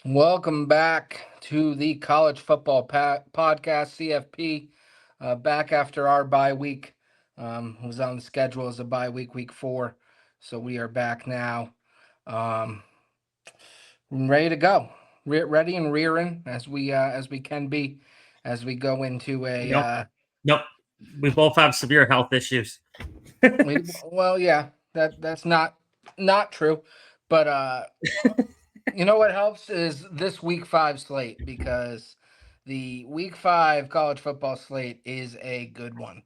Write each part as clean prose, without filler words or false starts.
Welcome back to the College Football Podcast, CFP. Back after our bye week. Was on the schedule as a bye week, week 4. So we are back now. Um, Ready to go. Ready and rearing as we can be as we go into a Nope. Nope. We both have severe health issues. well, yeah, that's not true. But you know what helps is this week 5 slate, because the week 5 college football slate is a good one.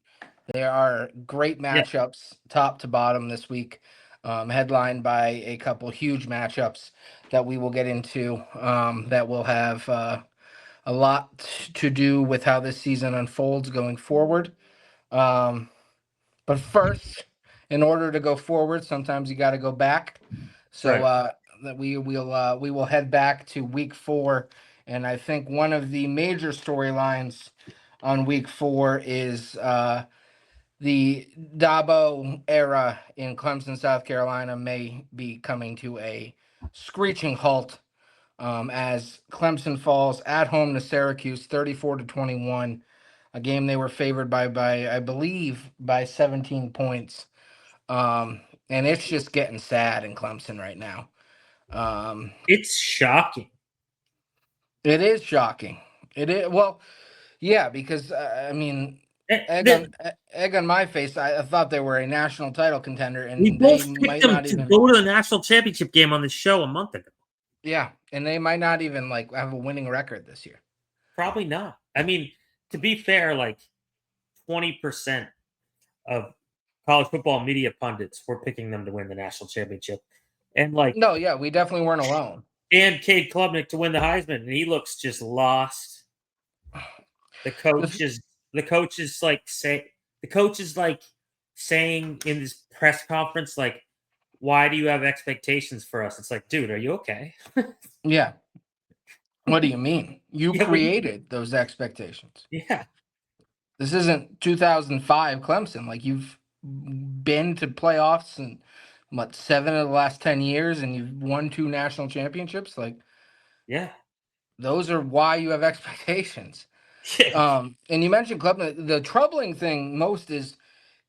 There are great Yeah. matchups top to bottom this week, headlined by a couple huge matchups that we will get into, that will have a lot to do with how this season unfolds going forward. Um, but first, in order to go forward, sometimes you got to go back. That's So right. that we will head back to week 4, and I think one of the major storylines on week 4 is the Dabo era in Clemson, South Carolina, may be coming to a screeching halt, as Clemson falls at home to Syracuse, 34-21, a game they were favored by I believe by 17 points. And it's just getting sad in Clemson right now. Um, It's shocking. it is shocking. It is, well, yeah, because I mean, Eh, egg the- on egg on my face. I thought they were a national title contender, We and they both picked might them not to even. go to the national championship game on the show a month ago. Yeah, and they might not even like have a winning record this year. Probably not. I mean, to be fair, like 20% of college football media pundits were picking them to win the national championship. And like No, yeah, we definitely weren't alone. and Cade Klubnik to win the Heisman, and he looks just lost. The coach The, is the coach is like say the coach is like saying in this press conference, like, why do you have expectations for us? It's like, dude, are you okay? yeah, what do you mean? You Yeah, what do you created those expectations. yeah. This isn't 2005 Clemson. Like, you've been to playoffs in what, 7 of the last 10 years, and you've won 2 national championships. Like, Yeah. those are why you have expectations. Yeah. And you mentioned Klubnik. The troubling thing most is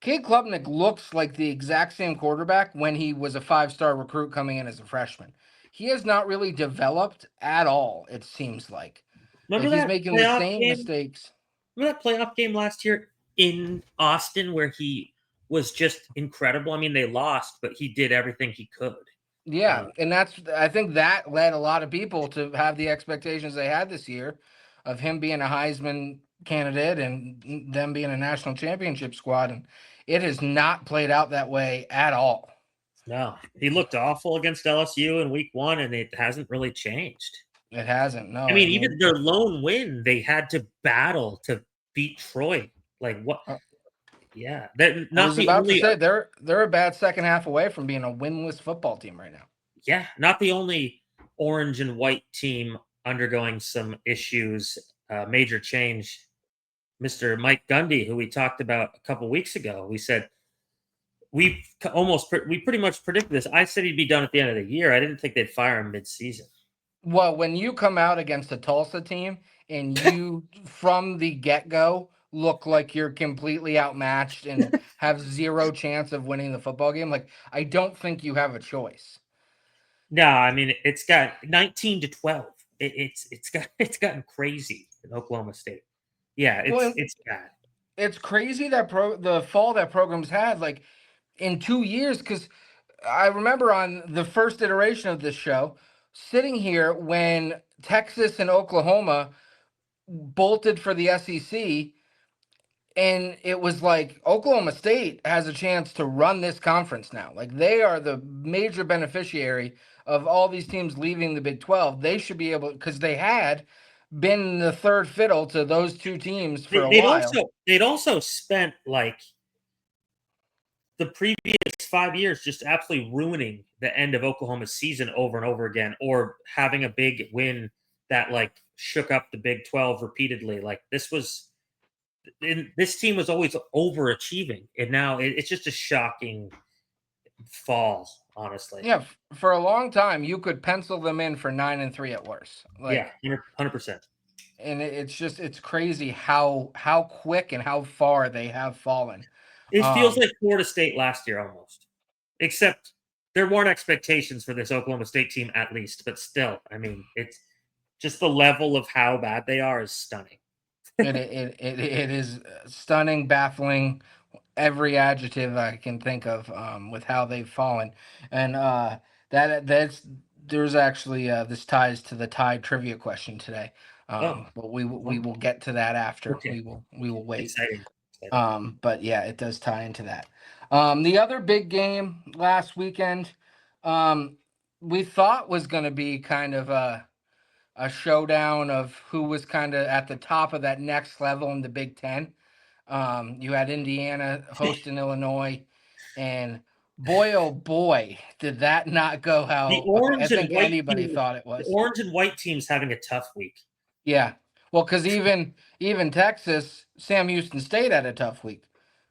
Cade Klubnik looks like the exact same quarterback when he was a 5-star recruit coming in as a freshman. He has not really developed at all, it seems like. Like, Remember he's that making the playoff same game? mistakes. Remember that playoff game last year in Austin where he was just incredible? I mean, they lost, but he did everything he could. Yeah, and I think that led a lot of people to have the expectations they had this year of him being a Heisman candidate and them being a national championship squad, and it has not played out that way at all. No, he looked awful against LSU in week 1, and it hasn't really changed. It hasn't. No, I I mean, even mean, their lone win, they had to battle to beat Troy. Like what? uh, Yeah, that I not was the about to only. say they're a bad second half away from being a winless football team right now. Yeah, not the only orange and white team undergoing some issues. Major change. Mr. Mike Gundy, who we talked about a couple weeks ago, we said we pretty much predicted this. I said he'd be done at the end of the year. I didn't think they'd fire him mid-season. Well, when you come out against a Tulsa team and you, from the get go, look like you're completely outmatched and have zero chance of winning the football game, like, I don't think you have a choice. No, I mean it's got 19-12. It's gotten crazy in Oklahoma State. Yeah, Well, it's bad. it's crazy that the fall that programs had, like, in 2 years, because I remember on the first iteration of this show, sitting here when Texas and Oklahoma bolted for the SEC, and it was like Oklahoma State has a chance to run this conference now. Like, they are the major beneficiary of all these teams leaving the Big 12. They should be able, because they had been the third fiddle to those two teams for They, a they'd while. also they'd also spent like the previous 5 years just absolutely ruining the end of Oklahoma's season over and over again, or having a big win that like shook up the Big 12 repeatedly. Like this team was always overachieving, and now it's just a shocking fall. honestly. Yeah, for a long time, you could pencil them in for 9-3 at worst. Yeah, Like, 100%. and it's crazy how quick and how far they have fallen. It feels Um, like Florida State last year almost, except there weren't expectations for this Oklahoma State team at least, but still, I mean, it's just the level of how bad they are is stunning. it is stunning, baffling, every adjective I can think of with how they've fallen, and that's there's actually this ties to the Tide trivia question today, Oh, but we well, will get to that after. okay, We will wait. exciting, exciting. But yeah, it does tie into that. The other big game last weekend, um, we thought was going to be kind of a showdown of who was kind of at the top of that next level in the Big Ten. You had Indiana hosting Illinois, and boy, oh boy, did that not go The how I orange and think white anybody team, thought it the was. orange and white team's having a tough week. Yeah, well, because even Texas, Sam Houston State had a tough week,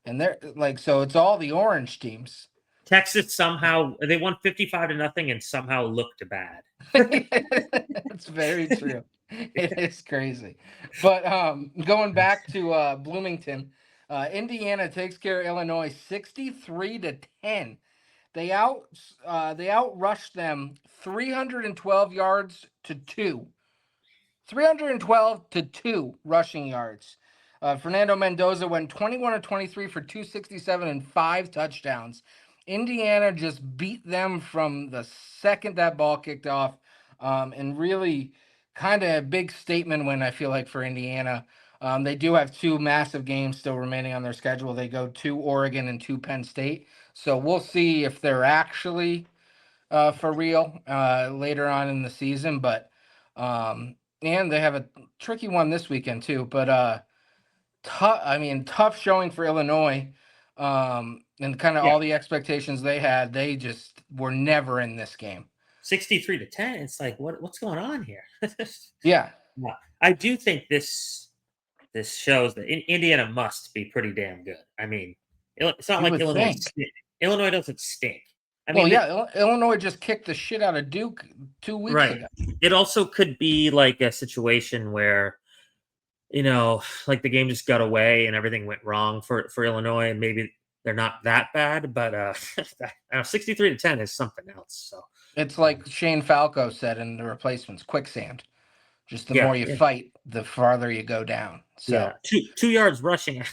and they're like, so it's all the orange teams. Texas somehow they won 55-0 and somehow looked bad. It's very true. It is crazy. But going back to Bloomington, Indiana takes care of Illinois 63-10. They outrushed them 312 yards to 2. 312 to 2 rushing yards. Fernando Mendoza went 21 of 23 for 267 and 5 touchdowns. Indiana just beat them from the second that ball kicked off, and really kind of a big statement win, I feel like, for Indiana. They do have two massive games still remaining on their schedule. They go to Oregon and to Penn State. So we'll see if they're actually for real later on in the season. But and they have a tricky one this weekend too. But tough. I mean, tough showing for Illinois. And kind of Yeah, all the expectations they had, they just were never in this game. 63-10. It's like what's going on here? Yeah, Yeah, I do think this shows that Indiana must be pretty damn good. I mean, it's not you like would Illinois think. stink. Illinois doesn't stink. I Well, mean, yeah, Illinois just kicked the shit out of Duke 2 weeks right. ago. It also could be like a situation where like the game just got away and everything went wrong for Illinois, and maybe they're not that bad, but 63-10 is something else. So It's um, like Shane Falco said in the replacements, quicksand. Just the yeah, more you yeah, fight, the farther you go down. yeah. So Two yards rushing.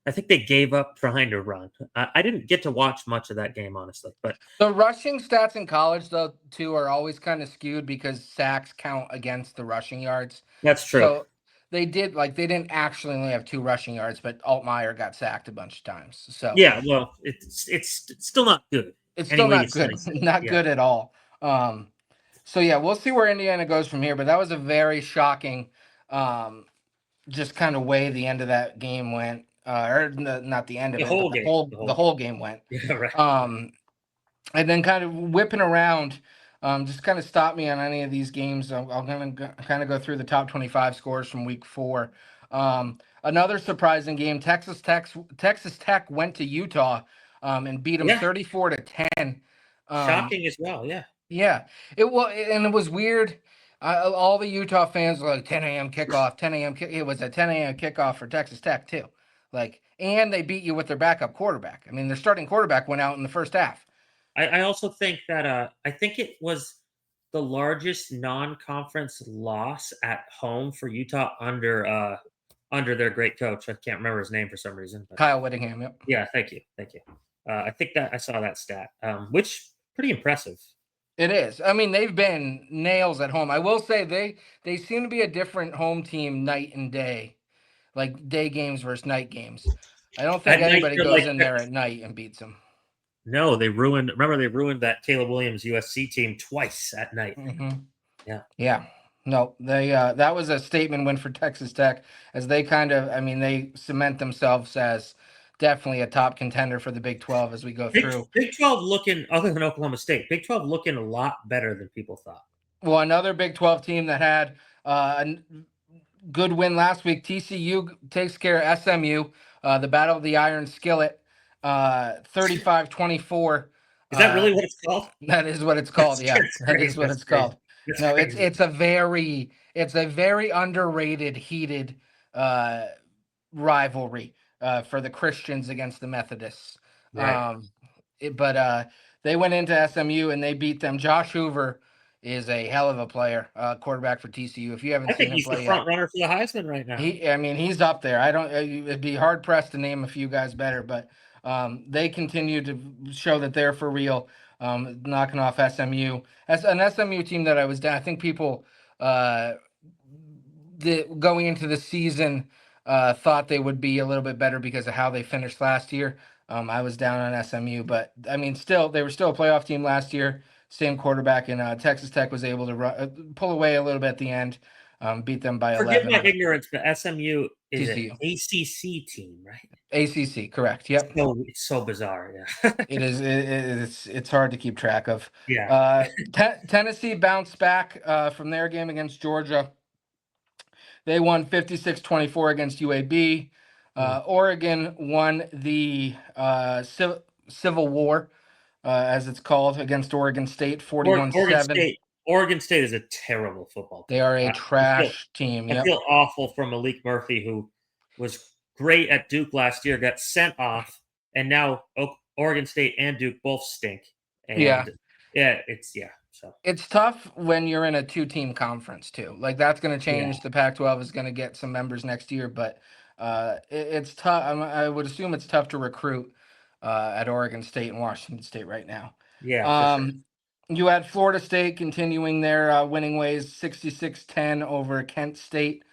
I think they gave up trying to run. I didn't get to watch much of that game, honestly, but the rushing stats in college, though, too, are always kind of skewed because sacks count against the rushing yards. that's true. So they didn't actually only have 2 rushing yards, but Altmaier got sacked a bunch of times. So Yeah, well, it's still not good. it's Any still way you not good, slice it. not Yeah. good at all. So yeah, we'll see where Indiana goes from here. But that was a very shocking, just kind of way the end of that game went, not the end of The it, but whole the game. whole The the whole whole game went. Yeah, right. Um, and then kind of whipping around, just kind of stop me on any of these games. I'm going to kind of go through the top 25 scores from week 4. Another surprising game, Texas Tech went to Utah, and beat them Yeah. 34-10. Um, Shocking as well. Yeah. yeah, it was weird. All the Utah fans were like 10 a.m. kickoff, 10 a.m. It was a 10 a.m. kickoff for Texas Tech too. Like, and they beat you with their backup quarterback. I mean, their starting quarterback went out in the first half. I also think that I think it was the largest non-conference loss at home for Utah under their great coach. I can't remember his name for some reason, but Kyle Whittingham, yep. yeah, thank you, thank you. I think that I saw that stat, which pretty impressive. It is. I mean, they've been nails at home. I will say they seem to be a different home team night and day, like day games versus night games. I don't think At night, anybody they're goes like in there at night and beats them. no, they ruined. Remember, they ruined that Caleb Williams USC team twice at night. Mm-hmm. Yeah, Yeah. No, they that was a statement win for Texas Tech as they kind of, I mean, they cement themselves as definitely a top contender for the Big 12 as we go through. Big 12 looking other than Oklahoma State. Big 12 looking a lot better than people thought. Well, another Big 12 team that had a good win last week. TCU takes care of SMU, the Battle of the Iron Skillet, 35-24. Is that really what it's called? That is what it's called. That's, Yeah, that's that is crazy. what That's it's crazy. called. That's No, crazy. it's a very underrated, heated uh, rivalry for the Christians against the Methodists. Right. Um, but they went into SMU and they beat them. Josh Hoover is a hell of a player, quarterback for TCU. If you haven't I seen think him he's the play yet, front runner for the Heisman right now. I mean, he's up there. I don't. It'd be hard pressed to name a few guys better, but they continue to show that they're for real. Knocking off SMU as an SMU team that I was down. I think people uh, going into the season thought they would be a little bit better because of how they finished last year. I was down on SMU, but I mean, still they were still a playoff team last year. Same quarterback, and Texas Tech was able to pull away a little bit at the end, beat them by Forgive 11. my But ignorance, but SMU is an TCU. ACC team, right? ACC, correct. Yep. It's so bizarre. Yeah. It is. It's hard to keep track of. Yeah. Tennessee bounced back from their game against Georgia. They won 56-24 against UAB. Hmm. Oregon won the Civil War, as it's called, against Oregon State, Oregon 41-7. State. Oregon State is a terrible football They team. are a I feel trash team. I Yep. feel awful for Malik Murphy, who was great at Duke last year, got sent off, and now Oregon State and Duke both stink. Yeah. And yeah, yeah. So It's tough when you're in a two-team conference too. Like that's going to yeah, change. The Pac-12 is going to get some members next year, but it's tough. I would assume it's tough to recruit at Oregon State and Washington State right now. yeah, for sure. Um, you had Florida State continuing their winning ways, 66-10 over Kent State.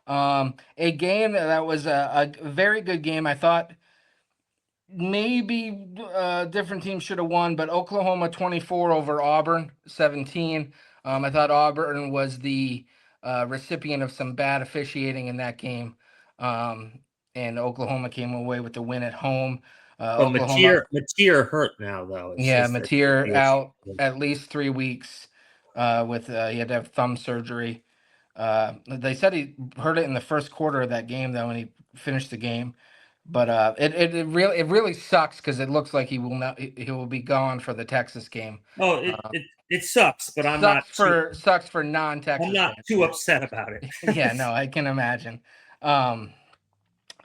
A game that was a very good game. I thought maybe different teams should have won, but Oklahoma 24 over Auburn 17. I thought Auburn was the recipient of some bad officiating in that game, um, and Oklahoma came away with the win at home. So Oklahoma, Mateer hurt now though. yeah, Is Mateer the out issue. at least 3 weeks with he had to have thumb surgery. They said he hurt it in the first quarter of that game though, and he finished the game. But it really sucks because it looks like he will be gone for the Texas game. Oh, Uh, it sucks, but sucks for I'm non-Texas not fans. too Yeah, upset about it. yeah, no, I can imagine. Um,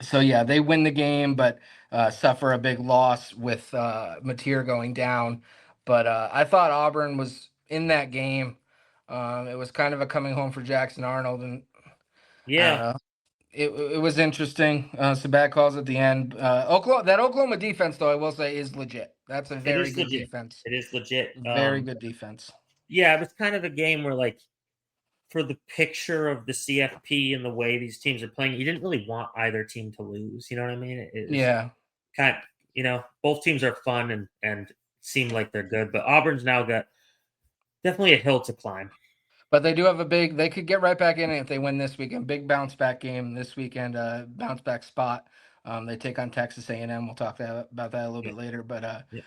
so yeah, they win the game, but suffer a big loss with Mateer going down. But I thought Auburn was in that game. It was kind of a coming home for Jackson Arnold, and I don't Yeah, know. It was interesting. Some bad calls at the end. Oklahoma defense, though, I will say, is legit. That's a it very is good legit. defense. It is legit. Very good defense. Yeah, it was kind of a game where like for the picture of the CFP and the way these teams are playing, you didn't really want either team to lose. You know what I mean? It was Yeah, kind of, both teams are fun and seem like they're good, but Auburn's now got definitely a hill to climb. but they do have a big. They could get right back in it if they win this weekend. Big bounce back game this weekend. Bounce back spot. They take on Texas A&M. We'll talk about that a little Yeah. bit later. But Yeah.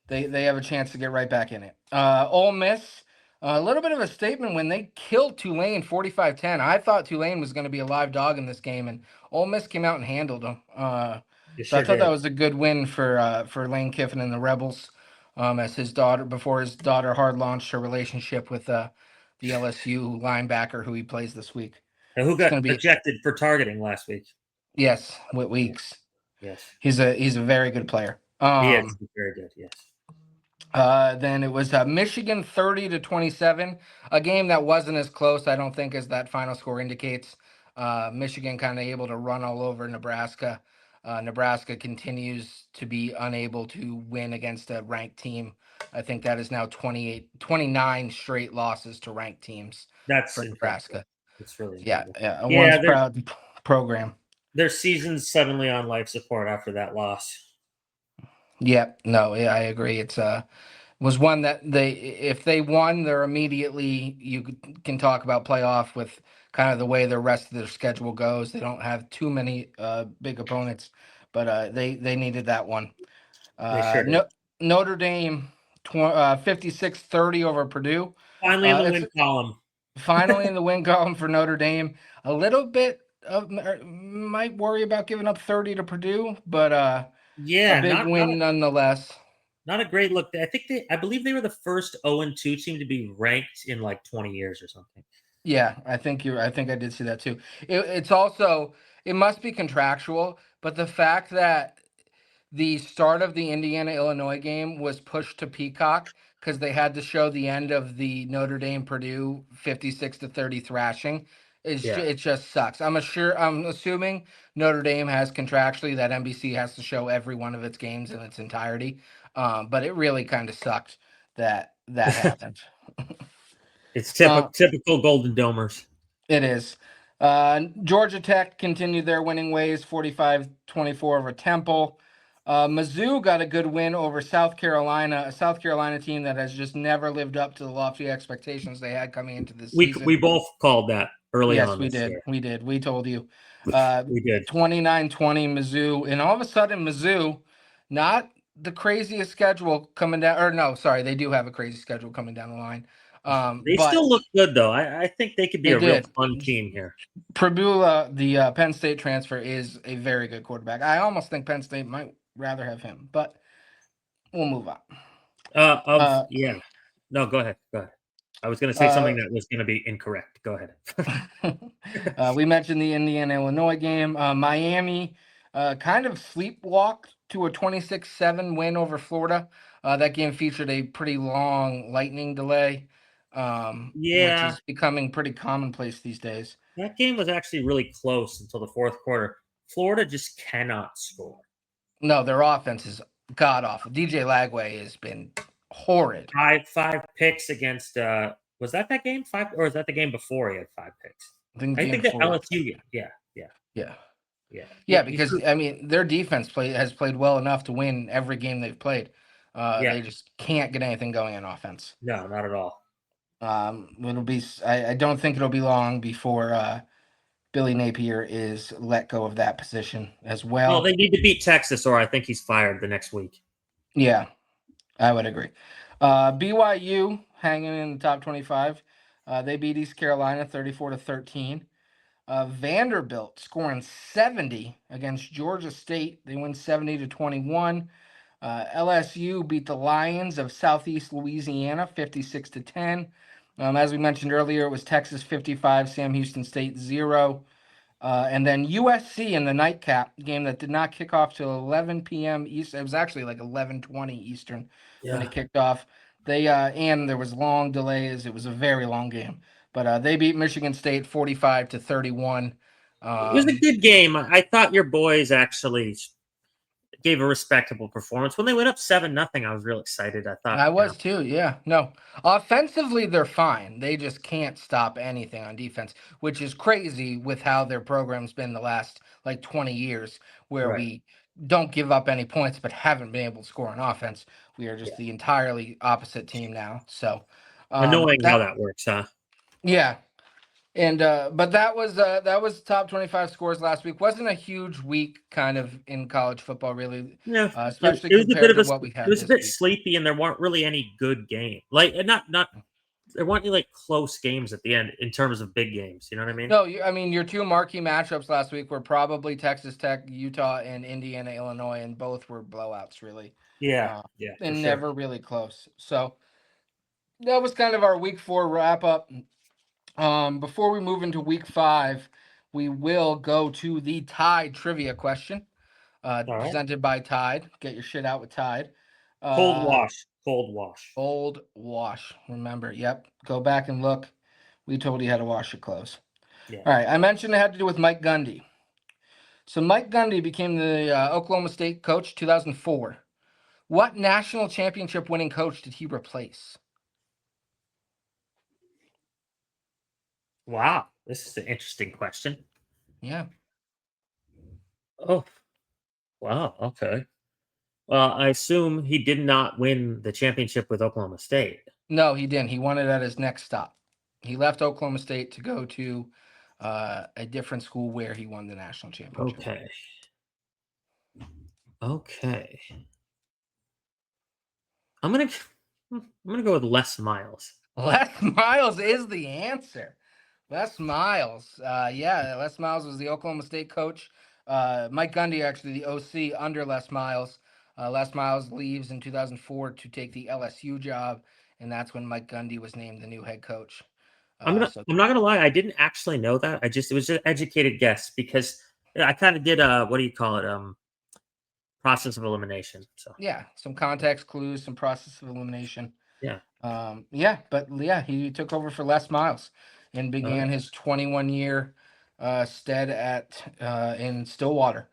they have a chance to get right back in it. Ole Miss, a little bit of a statement when they killed Tulane 45-10. I thought Tulane was going to be a live dog in this game, and Ole Miss came out and handled them. You So I sure thought that did. was a good win for Lane Kiffin and the Rebels, as his daughter before his daughter hard launched her relationship with the LSU linebacker who he plays this week. And who It's got going to be ejected for targeting last week? yes, Whit Yeah. Weeks. Yes. He's a very good player. He is very good. Yes. Then it was Michigan 30-27, a game that wasn't as close, I don't think, as that final score indicates. Michigan kind of able to run all over Nebraska. Nebraska continues to be unable to win against a ranked team. I think that is now 29 straight losses to ranked teams That's for incredible. Nebraska. It's really Yeah, incredible. yeah, a Yeah, once proud program. their season's suddenly on life support after that loss. Yeah, no, yeah, I agree. It's was one that if they won, they're immediately can talk about playoff with kind of the way the rest of their schedule goes. They don't have too many big opponents, but they needed that one. They sure did. No, Notre Dame 56-30 over Purdue. Finally in the It's win column. finally in the win column for Notre Dame. A little bit of might worry about giving up 30 to Purdue, but a Yeah, big not win nonetheless. not a great look. I believe they were the first 0-2 team to be ranked in like 20 years or something. Yeah, I think I think I did see that too. It's also, it must be contractual, but the fact that the start of the Indiana Illinois game was pushed to Peacock because they had to show the end of the Notre Dame Purdue 56-30 thrashing. Yeah. It just sucks. I'm assuming Notre Dame has contractually that NBC has to show every one of its games in its entirety. But it really kind of sucked that happened. It's Uh, typical Golden Domers. It is. Georgia Tech continued their winning ways, 45-24 over Temple. Mizzou got a good win over South Carolina, a South Carolina team that has just never lived up to the lofty expectations they had coming into this We season. both called that early Yes, on we this did. year. We did. We told you. We did. 29-20 Mizzou. And all of a sudden, Mizzou, not the craziest schedule coming down. Or no, sorry, they do have a crazy schedule coming down the line. They But still look good though. I think they could be they a real did. fun team here. Prabula, the Penn State transfer, is a very good quarterback. I almost think Penn State might rather have him, but we'll move on. Uh, Yeah. No, go ahead. Go ahead. I was going to say uh, something that was going to be incorrect. Go ahead. we mentioned the Indiana Illinois game. Miami kind of sleepwalked to a 26-7 win over Florida. That game featured a pretty long lightning delay, which Yeah, is becoming pretty commonplace these days. that game was actually really close until the fourth quarter. Florida just cannot score. No, their offense is god awful. DJ Lagway has been horrid. Five picks against was that game? Five, or is that the game before he had 5 picks? I think the I game think that before. LSU game. Yeah, yeah, Yeah. yeah. Yeah, because I mean their defense has played well enough to win every game they've played. Yeah. They just can't get anything going on offense. No, not at all. It'll be. I don't think it'll be long before Billy Napier is let go of that position as Well, well. they need to beat Texas, or I think he's fired the next week. Yeah, I would agree. BYU hanging in the top 25. They beat East Carolina 34-13. Vanderbilt scoring 70 against Georgia State. They win 70-21. LSU beat the Lions of Southeast Louisiana 56-10. As we mentioned earlier, it was Texas 55, Sam Houston State 0. And then USC in the nightcap game that did not kick off till 11 p.m. East. It was actually like 11:20 Eastern when Yeah. it kicked off. They and there was long delays. It was a very long game, but they beat Michigan State 45-31. It was a good game. I thought your boys actually gave a respectable performance. When they went up 7-0, I was real excited. I thought, I was too. Yeah, no. Offensively, they're fine. They just can't stop anything on defense, which is crazy with how their program's been the last like 20 years, where right. we don't give up any points but haven't been able to score on offense. We are just Yeah. the entirely opposite team now. So, Annoying how that that works, huh? yeah. And but that was top 25 scores last week. Wasn't a huge week kind of in college football really, No, especially it was a bit compared of to a. what we It had was a this bit week. sleepy, and there weren't really any good games. Like, not there weren't any like close games at the end in terms of big games. You know what I mean? No, I mean your two marquee matchups last week were probably Texas Tech, Utah, and Indiana, Illinois, and both were blowouts, really, Yeah, uh, yeah, for and sure. never really close. So that was kind of our week 4 wrap up. Before we move into week 5, we will go to the Tide trivia question, All right. presented by Tide. Get your shit out with Tide. Cold Uh, wash, cold wash. Old wash. Remember, yep. Go back and look. We told you how to wash your clothes. Yeah. All right. I mentioned it had to do with Mike Gundy. So Mike Gundy became the Oklahoma State coach 2004. What national championship winning coach did he replace? Wow, this is an interesting question. Yeah. Oh, wow. Okay. Well, I assume he did not win the championship with Oklahoma State. No, he didn't. He won it at his next stop. He left Oklahoma State to go to a different school where he won the national championship. Okay. Okay. I'm gonna go with Les Miles. Les Miles is the answer. Les Miles. Yeah, Les Miles was the Oklahoma State coach. Mike Gundy, actually, the OC under Les Miles. Les Miles leaves in 2004 to take the LSU job, and that's when Mike Gundy was named the new head coach. So I'm not gonna lie, I didn't actually know that. It was an educated guess because I kind of did what do you call it? Process of elimination. So yeah, some context clues, some process of elimination. yeah. Yeah, but yeah, he took over for Les Miles and All began right. his 21-year stead at in Stillwater.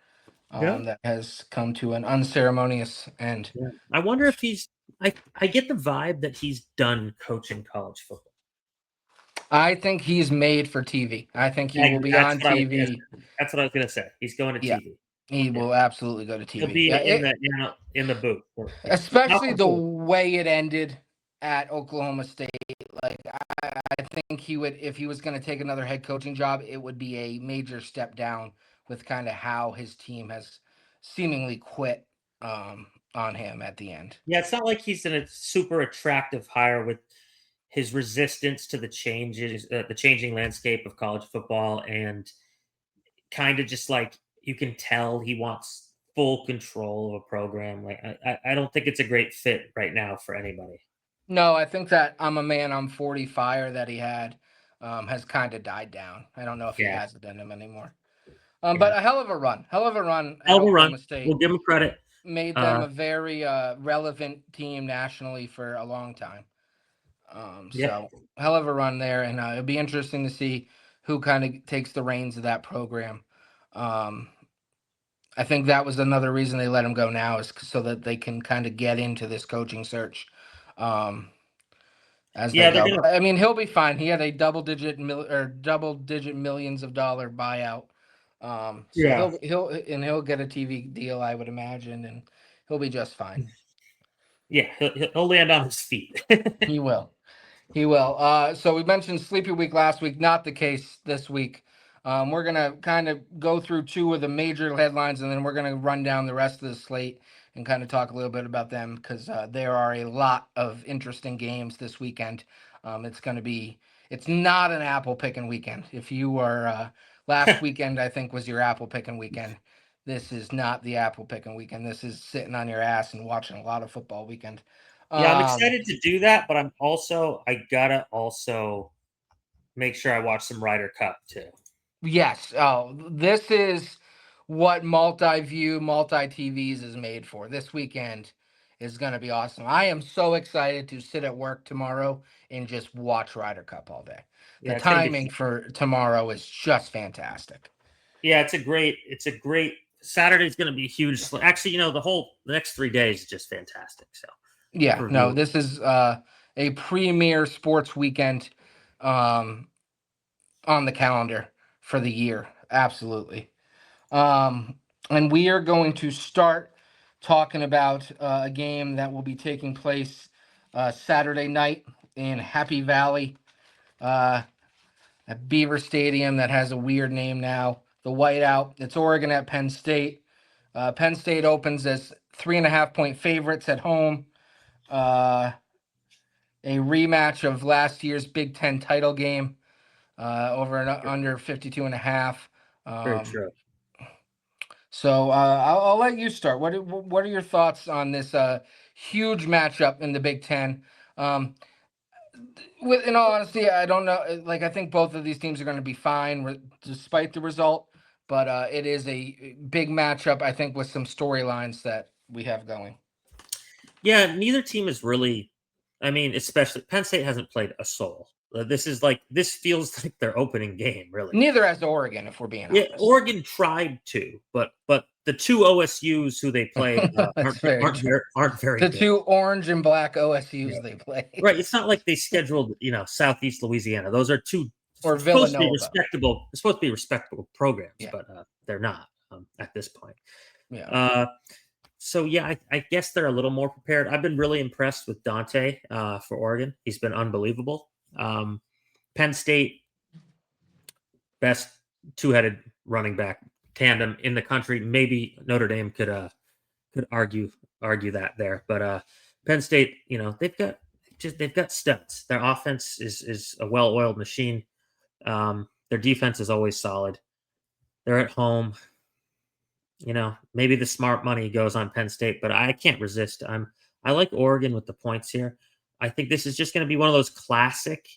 Yeah. That has come to an unceremonious end. Yeah. I wonder if he's I get the vibe that he's done coaching college football. I think he's made for TV. I think he I will agree. be on TV. That's what I was gonna say. He's going to Yeah, TV. he Yeah. will absolutely go to He'll TV. be Yeah, in the booth. Yeah. Not especially for the sure. way it ended at Oklahoma State. Like I think he would, if he was going to take another head coaching job, it would be a major step down with kind of how his team has seemingly quit on him at the end. Yeah, it's not like he's in a super attractive hire with his resistance to the changing landscape of college football, and kind of just like you can tell he wants full control of a program. Like I don't think it's a great fit right now for anybody. No, I think that I'm a man, I'm 40 fire that he had has kind of died down. I don't know if he Yeah, has it in him anymore. yeah. But a hell of a run at Hell of a run. Oklahoma We'll State. give him credit. Made them Uh, a very relevant team nationally for a long time. yeah, So hell of a run there, and it'll be interesting to see who kind of takes the reins of that program. Um, I think that was another reason they let him go now is so that they can kind of get into this coaching search um, as they yeah. They're go. gonna. But I mean, he'll be fine. He had a double digit millions of dollar buyout. So Yeah, he'll get a TV deal, I would imagine, and he'll be just fine. yeah. He'll land on his feet. He will. He will. So we mentioned Sleepy Week last week, not the case this week. We're going to kind of go through two of the major headlines and then we're going to run down the rest of the slate and kind of talk a little bit about them because there are a lot of interesting games this weekend. It's not an apple picking weekend. If you were, last weekend, I think, was your apple picking weekend. This is not the apple picking weekend. This is sitting on your ass and watching a lot of football weekend. Yeah, I'm Um, excited to do that, but I gotta also make sure I watch some Ryder Cup too. Yes. Oh, this is what multi-view, multi-TVs is made for. This weekend is going to be awesome. I am so excited to sit at work tomorrow and just watch Ryder Cup all day. The Yeah, it's gonna be timing for tomorrow is just fantastic. yeah, it's a great Saturday's gonna be huge. Actually, the next 3 days is just fantastic. So Yeah, for no, viewing. this is a premier sports weekend um, on the calendar for the year. Absolutely. Um, and we are going to start talking about a game that will be taking place Saturday night in Happy Valley uh, at Beaver Stadium that has a weird name now. The Whiteout. It's Oregon at Penn State. Penn State opens as 3.5 point favorites at home. Uh, a rematch of last year's Big Ten title game over and under 52 and a half. Very Um, true. So I'll let you start. What are your thoughts on this huge matchup in the Big Ten? Um, in all honesty, I don't know. Like I think both of these teams are going to be fine despite the result, but it is a big matchup. I think with some storylines that we have going. Yeah, neither team is really. I mean, especially Penn State hasn't played a soul. This feels like their opening game, really. Neither has Oregon, if we're being Yeah, honest. Oregon tried to, but the two OSU's who they played That's very true. aren't very The good. two orange and black Yeah. OSU's they play, Right. It's not like they scheduled, Southeast Louisiana. Those are two or supposed to be Villanova. respectable. Supposed to be respectable programs, Yeah, but they're not at this point. yeah. Uh, so yeah, I guess they're a little more prepared. I've been really impressed with Dante for Oregon. He's been unbelievable. Penn State, best two-headed running back tandem in the country. Maybe Notre Dame could argue that there, but Penn State, they've got studs. Their offense is a well-oiled machine. Their defense is always solid. They're at home. maybe the smart money goes on Penn State, but I can't resist. I like Oregon with the points here. I think this is just going to be one of those classic.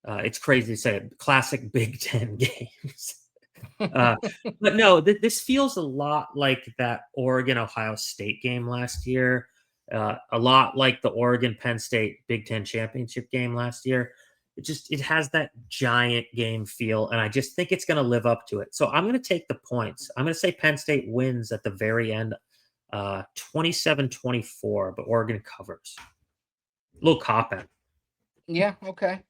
It's crazy to say it, classic Big Ten games. Uh, but no, this feels a lot like that Oregon Ohio State game last year. A lot like the Oregon Penn State Big Ten championship game last year. It has that giant game feel, and I just think it's going to live up to it. So I'm going to take the points. I'm going to say Penn State wins at the very end, 27-24, but Oregon covers. A little cop out. Yeah, okay.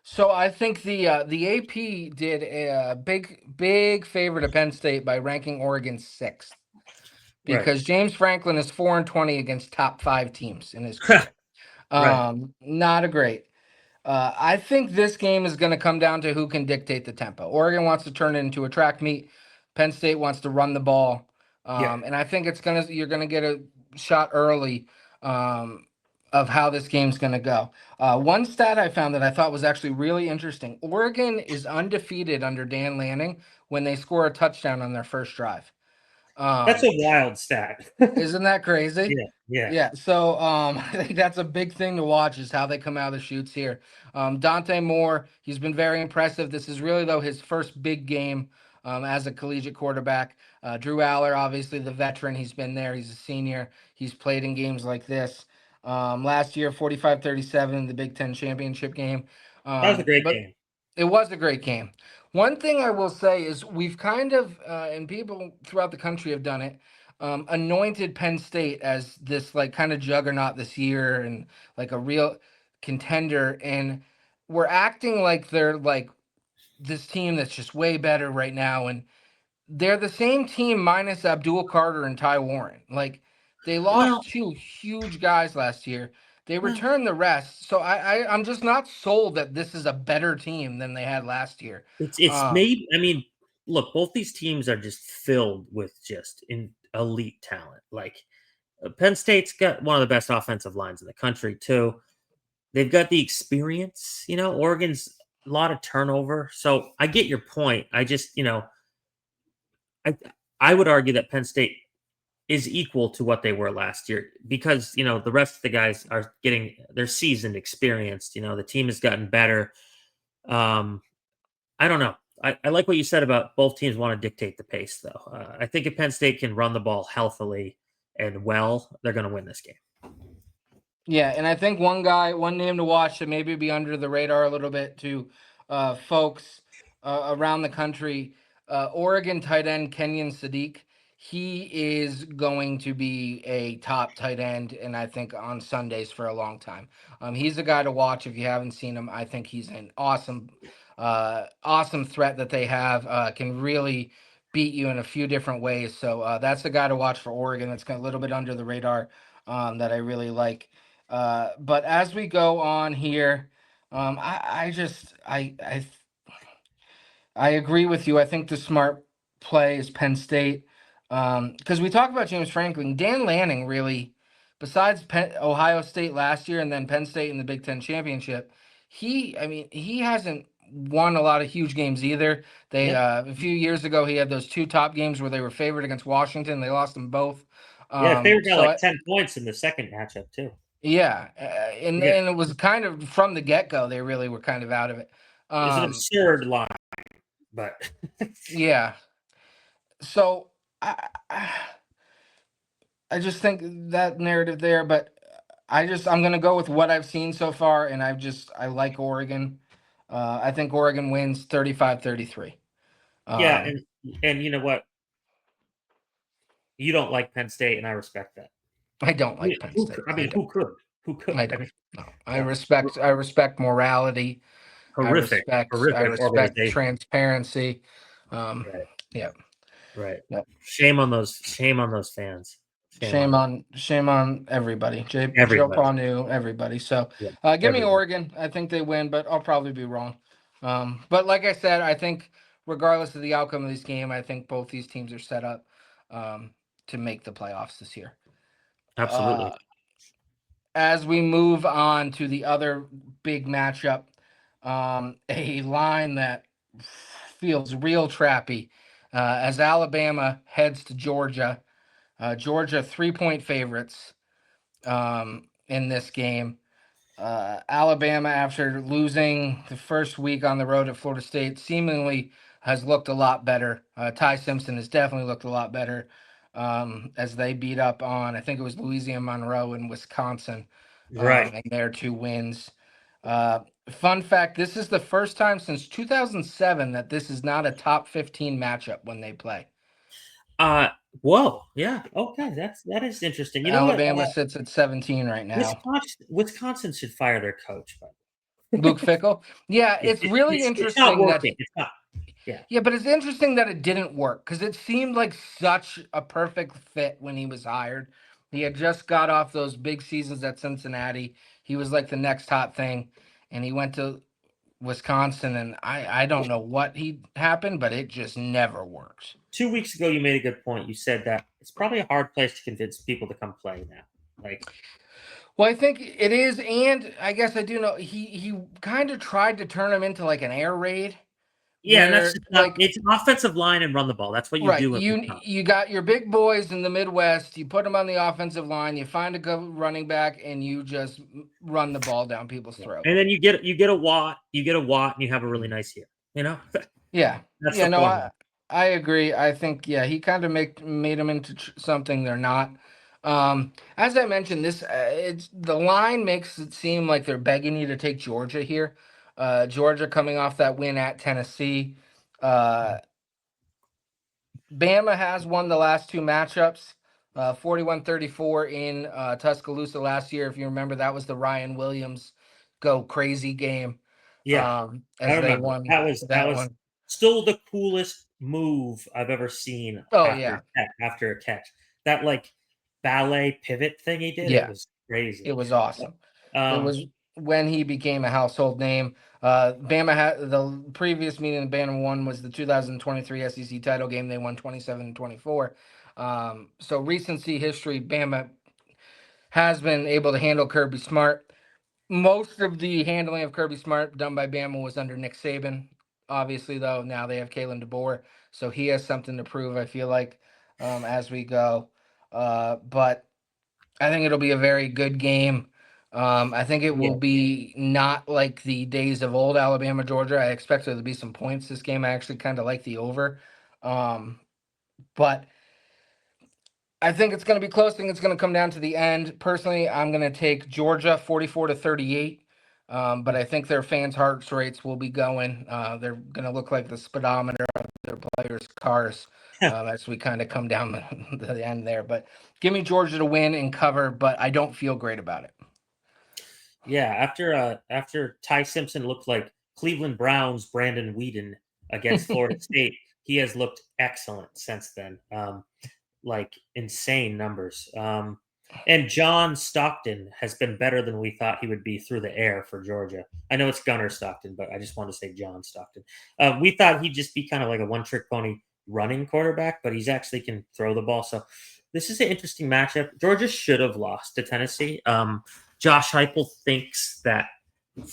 So I think the AP did a big favor to Penn State by ranking Oregon sixth Right, because James Franklin is 4-20 against top five teams in his career. right. Not a great. I think this game is going to come down to who can dictate the tempo. Oregon wants to turn it into a track meet. Penn State wants to run the ball, Yeah, and I think you're gonna get a shot early um, of how this game's gonna go. One stat I found that I thought was actually really interesting: Oregon is undefeated under Dan Lanning when they score a touchdown on their first drive. that's a Um, wild stat. isn't that crazy? Yeah, yeah. Yeah, so I think that's a big thing to watch is how they come out of the shoots here. Dante Moore, he's been very impressive. This is really though his first big game as a collegiate quarterback. Drew Aller, obviously the veteran, he's been there. He's a senior. He's played in games like this. Last year, 45-37 in the Big Ten championship game. That was a great But game. it was a great game. One thing I will say is we've kind of, and people throughout the country have done it, anointed Penn State as this like kind of juggernaut this year and like a real contender, and we're acting like they're like this team that's just way better right now, and they're the same team minus Abdul Carter and Ty Warren. Like they Well, lost two huge guys last year. They well, returned the rest, so I'm just not sold that this is a better team than they had last year. it's Um, maybe. I mean, look, both these teams are just filled with just elite talent. Like Penn State's got one of the best offensive lines in the country too. They've got the experience. Oregon's a lot of turnover, so I get your point. I just, I I would argue that Penn State is equal to what they were last year because the rest of the guys are getting their seasoned, experienced. The team has gotten better. Um, I don't know. I like what you said about both teams want to dictate the pace, though. I think if Penn State can run the ball healthily and well, they're going to win this game. Yeah, and I think one name to watch that maybe be under the radar a little bit to folks around the country. Oregon tight end Kenyon Sadiq. He is going to be a top tight end, and I think on Sundays for a long time. He's a guy to watch if you haven't seen him. I think he's an awesome threat that they have. Can really beat you in a few different ways. So that's the guy to watch for Oregon. That's a little bit under the radar that I really like. But as we go on here, I just I agree with you. I think the smart play is Penn State. Because we talk about James Franklin, Dan Lanning really, besides Ohio State last year and then Penn State in the Big Ten championship, I mean, he hasn't won a lot of huge games either. They Yeah, a few years ago he had those two top games where they were favored against Washington. They lost them both. yeah. They were got So like 10 points in the second matchup too. yeah, and Yeah, and it was kind of from the get go. They really were kind of out of it. it's an Um, absurd line, but yeah. So I I just think that narrative there, but I'm gonna go with what I've seen so far, and I like Oregon. I think Oregon wins 35-33. yeah, Um, and you know what? You don't like Penn State, and I respect that. I don't like Penn State. I mean, who could? Who could? I I don't. mean, No, no. I respect morality. Horrific, I horrific respect organization. transparency. Um, Right, yeah. right. Yeah. Shame on those. Shame on those fans. Shame on them. Shame on everybody. Joe Everybody. Paul knew everybody. So Yeah, give me everybody. Oregon. I think they win, but I'll probably be wrong. But like I said, I think regardless of the outcome of this game, I think both these teams are set up um, to make the playoffs this year. Uh, Absolutely. as we move on to the other big matchup, a line that feels real trappy as Alabama heads to Georgia. Georgia 3-point favorites in this game. Alabama, after losing the first week on the road at Florida State, seemingly has looked a lot better. Ty Simpson has definitely looked a lot better as they beat up on, I think it was Louisiana Monroe and Wisconsin Right. in their 2 wins. Fun fact, this is the first time since 2007 that this is not a top 15 matchup when they play. Uh, whoa. Yeah. Okay. That is interesting. You know what? Alabama sits at 17 right now. Wisconsin should fire their coach, but Luke Fickle. Yeah, it's really it's not interesting that working. It's not. Yeah. yeah, but it's interesting that it didn't work because it seemed like such a perfect fit when he was hired. He had just got off those big seasons at Cincinnati. He was like the next hot thing, and he went to Wisconsin, and I don't know what he happened, but it just never works. 2 weeks ago, you made a good point. You said that it's probably a hard place to convince people to come play now. Like, Well, I think it is, and I guess I do know he kind of tried to turn him into like an air raid, yeah, and that's where just not. like It's an offensive line and run the ball. That's what you right, do every time. you got your big boys in the Midwest. You put them on the offensive line. You find a good running back, and you just run the ball down people's throat. And then you get a Watt, and you have a really nice year. You know, Yeah, that's yeah, the no, formula. I agree. I think yeah, he kind of made them into something they're not. As I mentioned, this it's the line makes it seem like they're begging you to take Georgia here. Georgia coming off that win at Tennessee. Uh, Bama has won the last two matchups. 41-34 in Tuscaloosa last year. If you remember, that was the Ryan Williams go crazy game. Yeah, I As they remember won that that was one. still the coolest move I've ever seen Oh after yeah, after a catch. That like ballet pivot thing he did, it yeah. was It crazy. was awesome. It Um, was when he became a household name. Bama had the previous meeting Bama won was the 2023 SEC title game. They won 27-24. So recency history, Bama has been able to handle Kirby Smart. Most of the handling of Kirby Smart done by Bama was under Nick Saban. Obviously, though, now they have Kalen DeBoer, so he has something to prove. I feel like as we go, but I think it'll be a very good game. I think it will yeah, be not like the days of old Alabama Georgia. I expect there to be some points this game. I actually kind of like the over, but I think it's going to be close. I think it's going to come down to the end. Personally, I'm going to take Georgia 44-38. But I think their fans' heart rates will be going. They're going to look like the speedometer of their players' cars as we kind of come down the end there. But give me Georgia to win and cover, but I don't feel great about it. yeah. After Ty Simpson looked like Cleveland Browns Brandon Whedon against Florida State, he has looked excellent since then. Like insane numbers. And John Stockton has been better than we thought he would be through the air for Georgia. I know it's Gunnar Stockton, but I just want to say John Stockton. We thought he'd just be kind of like a one-trick pony running quarterback, but he's actually can throw the ball. So this is an interesting matchup. Georgia should have lost to Tennessee. Josh Heupel thinks that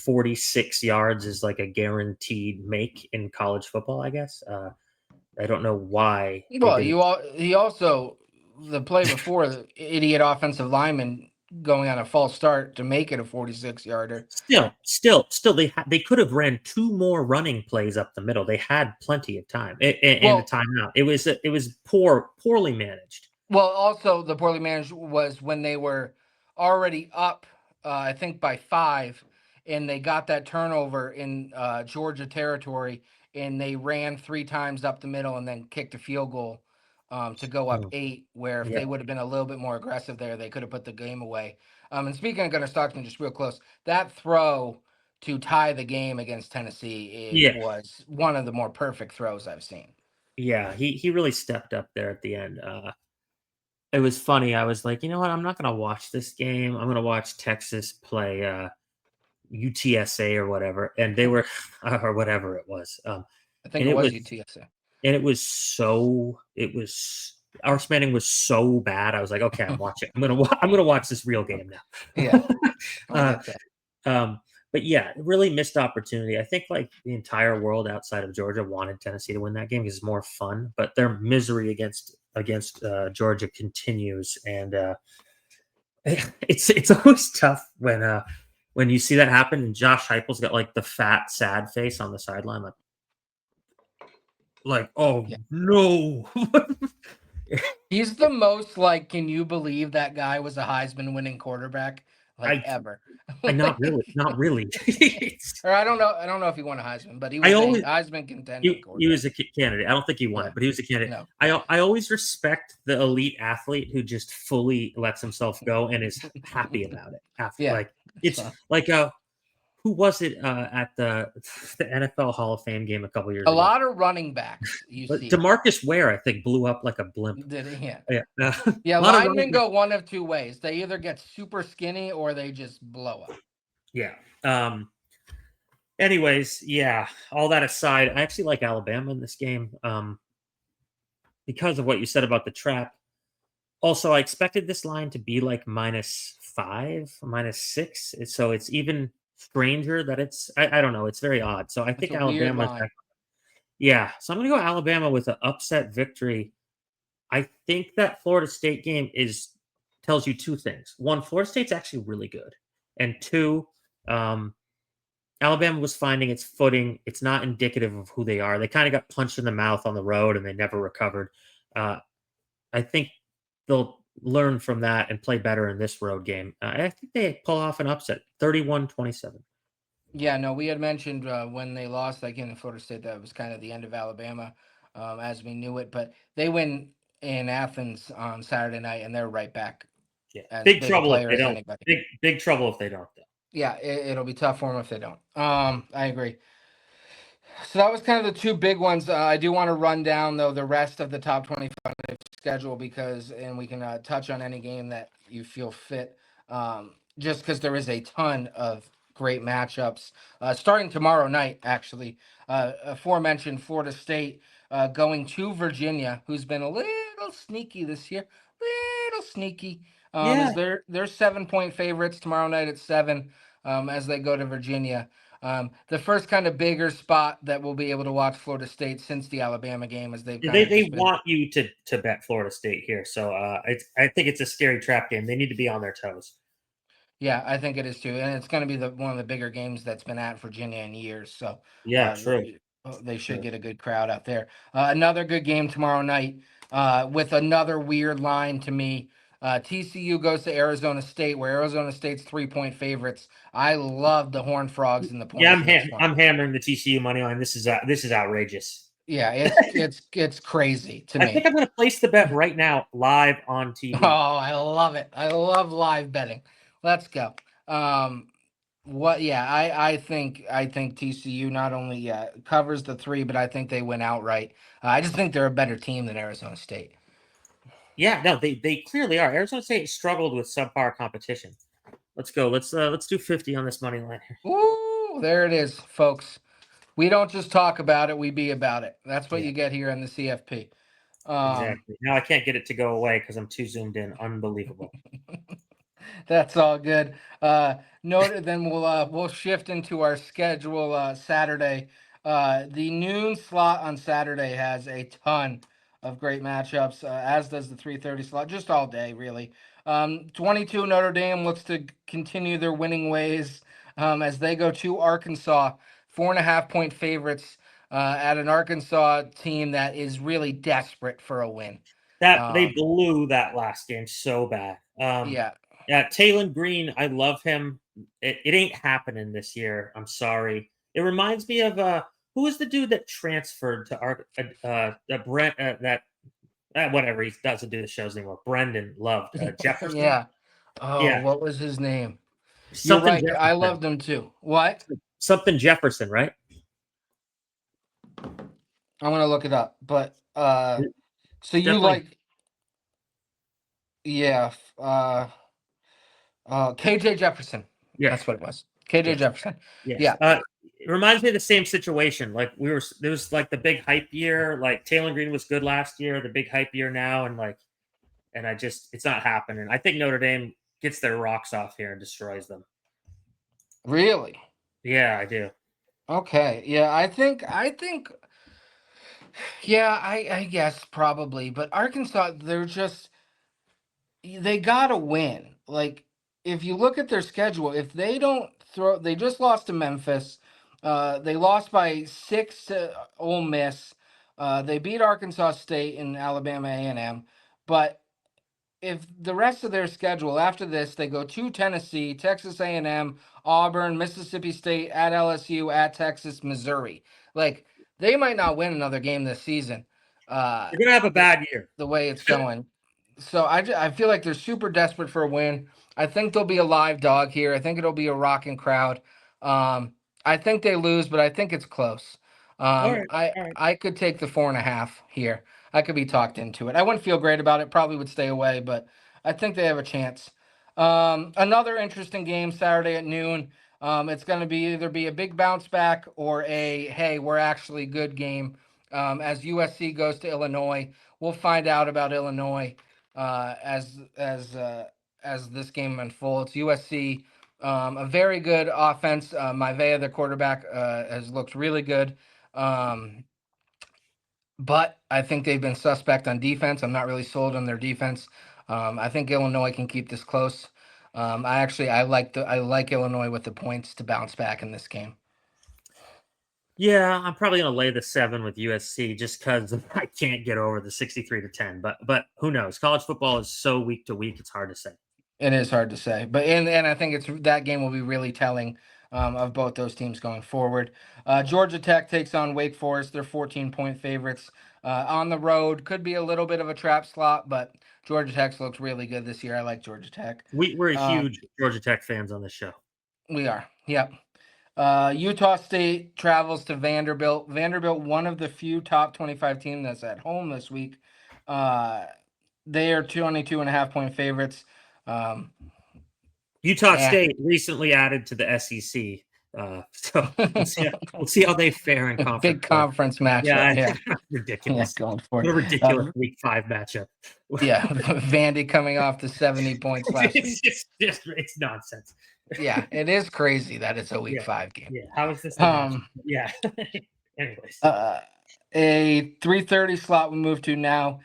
46 yards is like a guaranteed make in college football, I guess. I don't know why they Well, didn't. he also the play before the idiot offensive lineman going on a false start to make it a 46-yarder. Still, they could have ran two more running plays up the middle. They had plenty of time and the Well, timeout. It was poorly managed. Well, also the poorly managed was when they were already up, I think by 5, and they got that turnover in Georgia territory, and they ran 3 times up the middle and then kicked a field goal to go up Oh, 8. Where if yeah, they would have been a little bit more aggressive there, they could have put the game away. And speaking of Gunnar Stockton, just real close, that throw to tie the game against Tennessee, it yeah, was one of the more perfect throws I've seen. yeah. He really stepped up there at the end. It was funny. I was like, you know what? I'm not gonna watch this game. I'm gonna watch Texas play UTSA or whatever, and they were or whatever it was. I think And it it was was UTSA. and it was our spending was so bad. I was like, okay, I'm watching. I'm gonna watch this real game now. Yeah, I uh, get that. um, But yeah, really missed opportunity. I think like the entire world outside of Georgia wanted Tennessee to win that game because it's more fun. But their misery against Georgia continues, and it's always tough when you see that happen. And Josh Heupel's got like the fat sad face on the sideline, like oh Yeah. no. He's the most like, can you believe that guy was a Heisman winning quarterback like I ever? not really, not really. Or I don't know if he won a Heisman, but he I was a always Heisman contending he quarterback. was a candidate. I don't think he won Yeah. it, but he was a candidate. No. I always respect the elite athlete who just fully lets himself go and is happy about it. Yeah. Like it's So like who was it at the NFL Hall of Fame game a couple years a ago? lot of running backs you But see. Demarcus Ware, I think, blew up like a blimp. Did it? Yeah. Yeah, a Yeah, lot of running linemen go one of two ways. They either get super skinny or they just blow up. Yeah. Anyways, yeah. All that aside, I actually like Alabama in this game because of what you said about the trap. Also, I expected this line to be like -5, -6. So it's even stranger that I don't know. It's very odd. So I It's think a weird Alabama's line. yeah. So I'm gonna go Alabama with an upset victory. I think that Florida State game is tells you two things. One, Florida State's actually really good. And two, um, Alabama was finding its footing. It's not indicative of who they are. They kind of got punched in the mouth on the road and they never recovered. Uh, I think they'll learn from that and play better in this road game. I think they pull off an upset, 31-27. Yeah, no, we had mentioned when they lost that game to Florida State that it was kind of the end of Alabama as we knew it. But they win in Athens on Saturday night, and they're right back Yeah, as big big a trouble if player they as don't. anybody. Big trouble if they don't. Though. Yeah, it'll be tough for them if they don't. I agree. So that was kind of the two big ones. I do want to run down though the rest of the top 25 schedule because, and we can touch on any game that you feel fit. Just because there is a ton of great matchups starting tomorrow night. Actually, aforementioned Florida State going to Virginia, who's been a little sneaky this year, little sneaky. Yeah, Is they're 7-point favorites tomorrow night at 7 as they go to Virginia. The first kind of bigger spot that we'll be able to watch Florida State since the Alabama game is they've yeah, kind of they just been. want you to bet Florida State here. So I think it's a scary trap game. They need to be on their toes. Yeah, I think it is too, and it's going to be one of the bigger games that's been at Virginia in years. So Yeah, uh, true. they should True. get a good crowd out there. Another good game tomorrow night with another weird line to me. TCU goes to Arizona State, where Arizona State's 3-point favorites. I love the Horned Frogs and the Yeah, points in this one. I'm hammering the TCU money line. This is outrageous. Yeah, it's crazy to I think me. I'm going to place the bet right now, live on Oh, TV. I love it. I love live betting. Let's go. Um, what? Yeah, I think TCU not only covers the 3, but I think they win outright. I just think they're a better team than Arizona State. Yeah, no, they clearly are. Arizona State struggled with subpar competition. Let's go. Let's do 50 on this money line here. Ooh, there it is, folks. We don't just talk about it; we be about it. That's what Yeah, you get here in the CFP. Um, exactly. Now I can't get it to go away because I'm too zoomed in. Unbelievable. That's all good. Note then we'll shift into our schedule Saturday. The noon slot on Saturday has a ton of great matchups, as does the 3:30 slot, just all day really. 22 Notre Dame looks to continue their winning ways as they go to Arkansas, 4.5-point favorites at an Arkansas team that is really desperate for a win. That they Um, blew that last game so bad. yeah, Yeah, Taylon Green, I love him. It ain't happening this year. I'm sorry. It reminds me of who was the dude that transferred to our Brent whatever he doesn't do the shows anymore. Brendan loved Jefferson. yeah. Oh, Yeah, what was his name? You're something right. I Jefferson. loved him too. What? Something Jefferson, right? I'm gonna look it up. But so you Definitely. like, yeah, KJ Jefferson. Yes. That's what it was. KJ Yes. Jefferson. Yes. Yeah. It reminds me of the same situation. Like there was like the big hype year. Like Taylor Green was good last year. The big hype year now, and it's not happening. I think Notre Dame gets their rocks off here and destroys them. Really? Yeah, I do. Okay. Yeah, I think yeah, I guess probably, but Arkansas, they gotta win. Like, if you look at their schedule, if they don't throw, they just lost to Memphis. They lost by 6 to Ole Miss. They beat Arkansas State and Alabama A&M. But if the rest of their schedule after this, they go to Tennessee, Texas A&M, Auburn, Mississippi State, at LSU, at Texas, Missouri. Like, they might not win another game this season. Uh, You're gonna have a the, bad year. the way it's going. So I feel like they're super desperate for a win. I think they'll be a live dog here. I think it'll be a rocking crowd. Um, I think they lose, but I think it's close. All right, I all right. I could take the 4.5 here. I could be talked into it. I wouldn't feel great about it. Probably would stay away, but I think they have a chance. Another interesting game Saturday at noon. It's going to be either be a big bounce back or a hey, we're actually good game. As USC goes to Illinois, we'll find out about Illinois as this game unfolds. USC, a very good offense. Maivea, the quarterback, has looked really good. Um, but I think they've been suspect on defense. I'm not really sold on their defense. I think Illinois can keep this close. I like Illinois with the points to bounce back in this game. Yeah, I'm probably gonna lay the 7 with USC just because I can't get over the 63-10. But who knows? College football is so week to week; it's hard to say. It is hard to say, but and I think it's that game will be really telling of both those teams going forward. Georgia Tech takes on Wake Forest. They're 14-point favorites on the road. Could be a little bit of a trap slot, but Georgia Tech looks really good this year. I like Georgia Tech. We're Um, huge Georgia Tech fans on this show. we are. Yep. Utah State travels to Vanderbilt. Vanderbilt, one of the few top 25 teams that's at home this week. They are 22.5-point favorites. Um, Utah eh. State recently added to the SEC, so we'll see how they fare in conference Big play. conference matchup. Yeah, Yeah. Yeah, ridiculous. going for What it. a ridiculous week 5 matchup. Yeah. Vandy coming off the 70 points last week. Just it's nonsense. Yeah, it is crazy that it's a week Yeah, 5 game. yeah. How is this the matchup? Um, Yeah. Anyways, a 3:30 slot we move to now.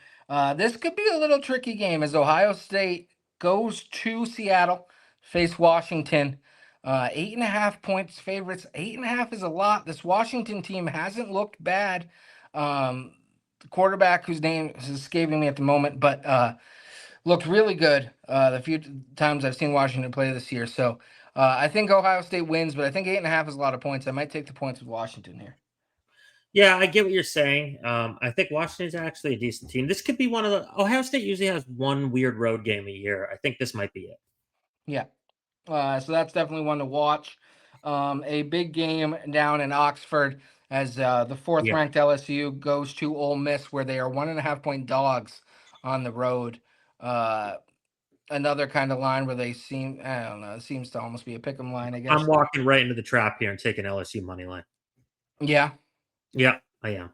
This could be a little tricky game as Ohio State goes to Seattle, face Washington. 8.5 points favorites. 8.5 is a lot. This Washington team hasn't looked bad. The quarterback whose name is escaping me at the moment, but looked really good the few times I've seen Washington play this year. So I think Ohio State wins, but I think 8.5 is a lot of points. I might take the points with Washington here. yeah, I get what you're saying. I think Washington's actually a decent team. This could be one of the Ohio State usually has one weird road game a year. I think this might be it. Yeah. So that's definitely one to watch. A big game down in Oxford as the fourth Yeah, ranked LSU goes to Ole Miss, where they are 1.5-point dogs on the road. Uh, Another kind of line where they seem, I don't know, it seems to almost be a pick 'em line, I I'm guess. walking right into the trap here and taking LSU money line. Yeah. Yeah, I am.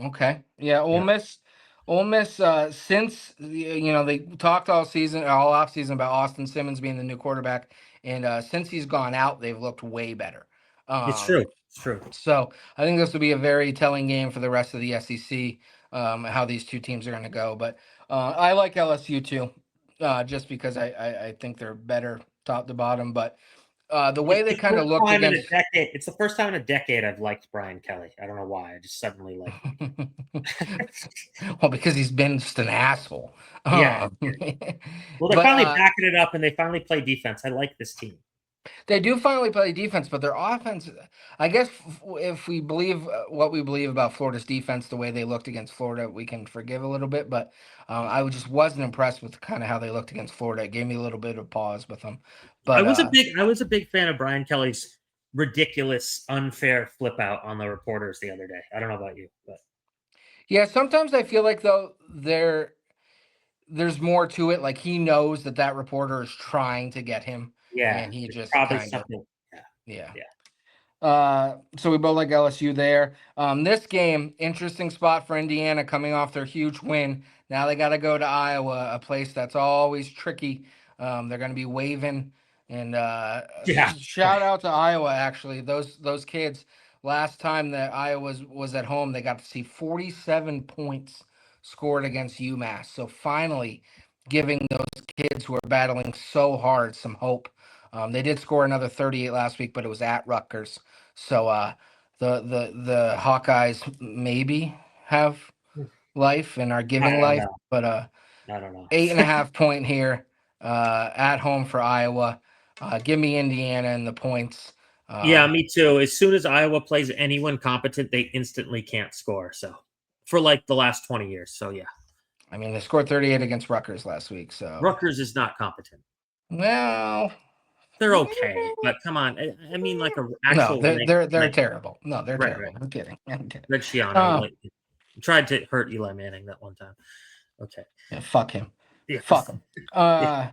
Okay. Yeah. Ole Yeah, Miss. Ole Miss. Since they talked all season, all off season about Austin Simmons being the new quarterback, and since he's gone out, they've looked way better. it's true. Um, It's true. so I think this will be a very telling game for the rest of the SEC. How these two teams are going to go, but I like LSU too, just because I think they're better top to bottom. But the way It's they the kind of first looked time in a against. decade. It's the first time in a decade I've liked Brian Kelly. I don't know why. I just suddenly like him. Well, because he's been just an asshole. Yeah. Well, they're But finally backing it up and they finally play defense. I like this team. they do finally play defense, but their offense, I guess, if we believe what we believe about Florida's defense, the way they looked against Florida, we can forgive a little bit. But just wasn't impressed with kind of how they looked against Florida. It gave me a little bit of pause with them. But I was a big fan of Brian Kelly's ridiculous, unfair flip out on the reporters the other day. I don't know about you, but yeah, sometimes I feel like though there's more to it. Like he knows that reporter is trying to get him, yeah, and he it's just probably kind of something. Yeah, yeah. yeah. So we both like LSU there. This game, interesting spot for Indiana coming off their huge win. Now they got to go to Iowa, a place that's always tricky. They're going to be waving And Yeah. shout out to Iowa. Actually, those kids last time that Iowa was at home, they got to see 47 points scored against UMass. So finally, giving those kids who are battling so hard some hope. They did score another 38 last week, but it was at Rutgers. So the Hawkeyes maybe have life and are I giving don't life, know. but I don't know. 8.5 point here at home for Iowa. Give me Indiana and the points. Yeah, me too. As soon as Iowa plays anyone competent, they instantly can't score. So for like the last 20 years. So yeah. I mean, they scored 38 against Rutgers last week. So Rutgers is not competent. well, They're okay, but come on. I mean, like a no, actual they're like terrible. No, they're right, right. terrible. I'm kidding. I'm kidding. Red Shiano Uh, like tried to hurt Eli Manning that one time. Okay. yeah, fuck him. Yeah. Fuck him. Yeah.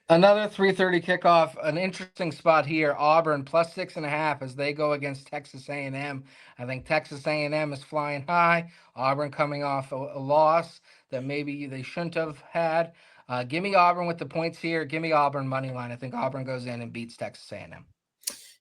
Another 3:30 kickoff. An interesting spot here. Auburn plus 6.5 as they go against Texas A&M. I think Texas A&M is flying high. Auburn coming off a loss that maybe they shouldn't have had. Give me Auburn with the points here. Give me Auburn money line. I think Auburn goes in and beats Texas A&M.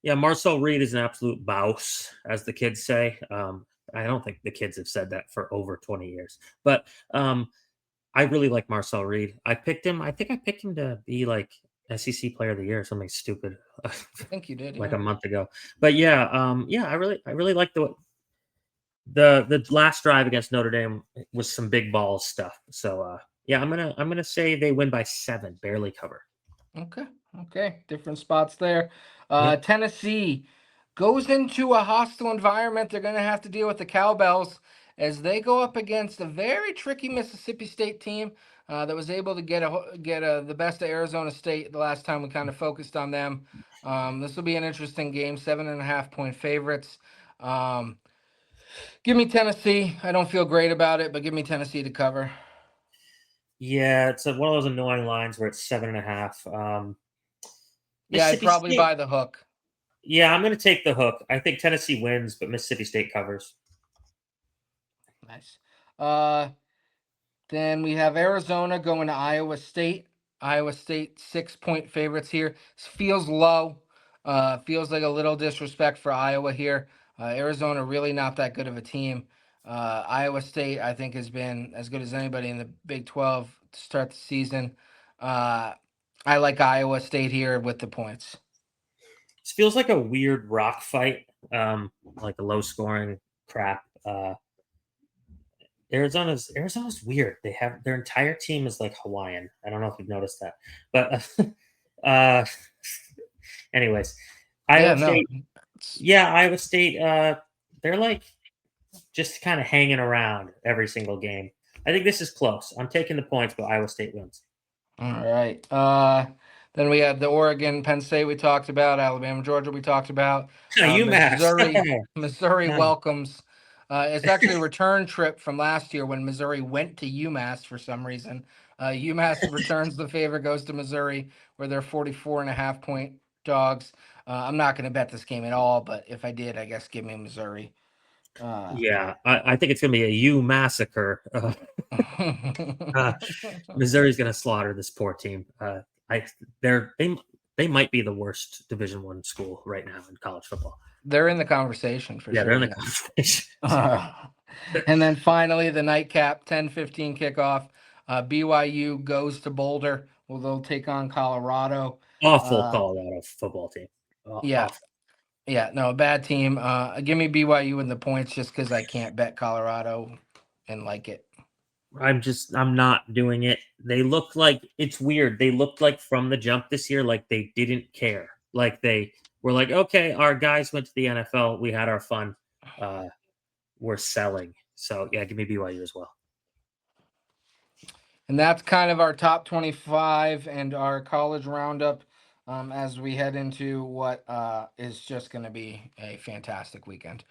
Yeah, Marcel Reed is an absolute bouse, as the kids say. I don't think the kids have said that for over 20 years. But I really like Marcel Reed. I picked him. I think I picked him to be like SEC Player of the Year or something stupid, I think you did, like yeah. a month ago. But yeah, I really like the last drive against Notre Dame was some big balls stuff. So yeah, I'm gonna say they win by 7, barely cover. Okay. Okay. Different spots there. Yep. Tennessee goes into a hostile environment. They're going to have to deal with the Cowbells as they go up against a very tricky Mississippi State team that was able to get the best of Arizona State the last time we kind of focused on them. This will be an interesting game. 7.5 point favorites. Um, give me Tennessee. I don't feel great about it, but give me Tennessee to cover. Yeah, it's one of those annoying lines where it's 7.5. Yeah, I'd Mississippi probably State. buy the hook. Yeah, I'm going to take the hook. I think Tennessee wins, but Mississippi State covers. Nice. Then we have Arizona going to Iowa State. Iowa State 6 point favorites here. Feels low. Feels like a little disrespect for Iowa here. Arizona really not that good of a team. Iowa State I think has been as good as anybody in the Big 12 to start the season. I like Iowa State here with the points. This feels like a weird rock fight, like a low scoring crap. Arizona's weird. They have their entire team is like Hawaiian. I don't know if you've noticed that, but anyways, Yeah, Iowa no. State. Yeah, Iowa State. They're like just kind of hanging around every single game. I think this is close. I'm taking the points, but Iowa State wins. All right. Then we have the Oregon, Penn State we talked about, Alabama, Georgia we talked about. UMass. Missouri Nice. welcomes. It's actually a return trip from last year when Missouri went to UMass for some reason. UMass returns the favor, goes to Missouri, where they're 44.5 point dogs. I'm not going to bet this game at all, but if I did, I guess give me Missouri. Yeah, I think it's going to be a U massacre. Missouri's going to slaughter this poor team. I they're they might be the worst Division One school right now in college football. They're in the conversation for Yeah, sure. they're in the conversation. And then finally, the nightcap 10:15 kickoff. BYU goes to Boulder. Well, they'll take on Colorado. Awful Colorado football team. Yeah, Awful. yeah, no, bad team. Give me BYU in the points just because I can't bet Colorado and like it. I'm not doing it. They look like it's weird. They looked like from the jump this year, like they didn't care. Like they were like, okay, our guys went to the NFL. We had our fun. We're selling. So yeah, give me BYU as well. And that's kind of our top 25 and our college roundup as we head into what is just going to be a fantastic weekend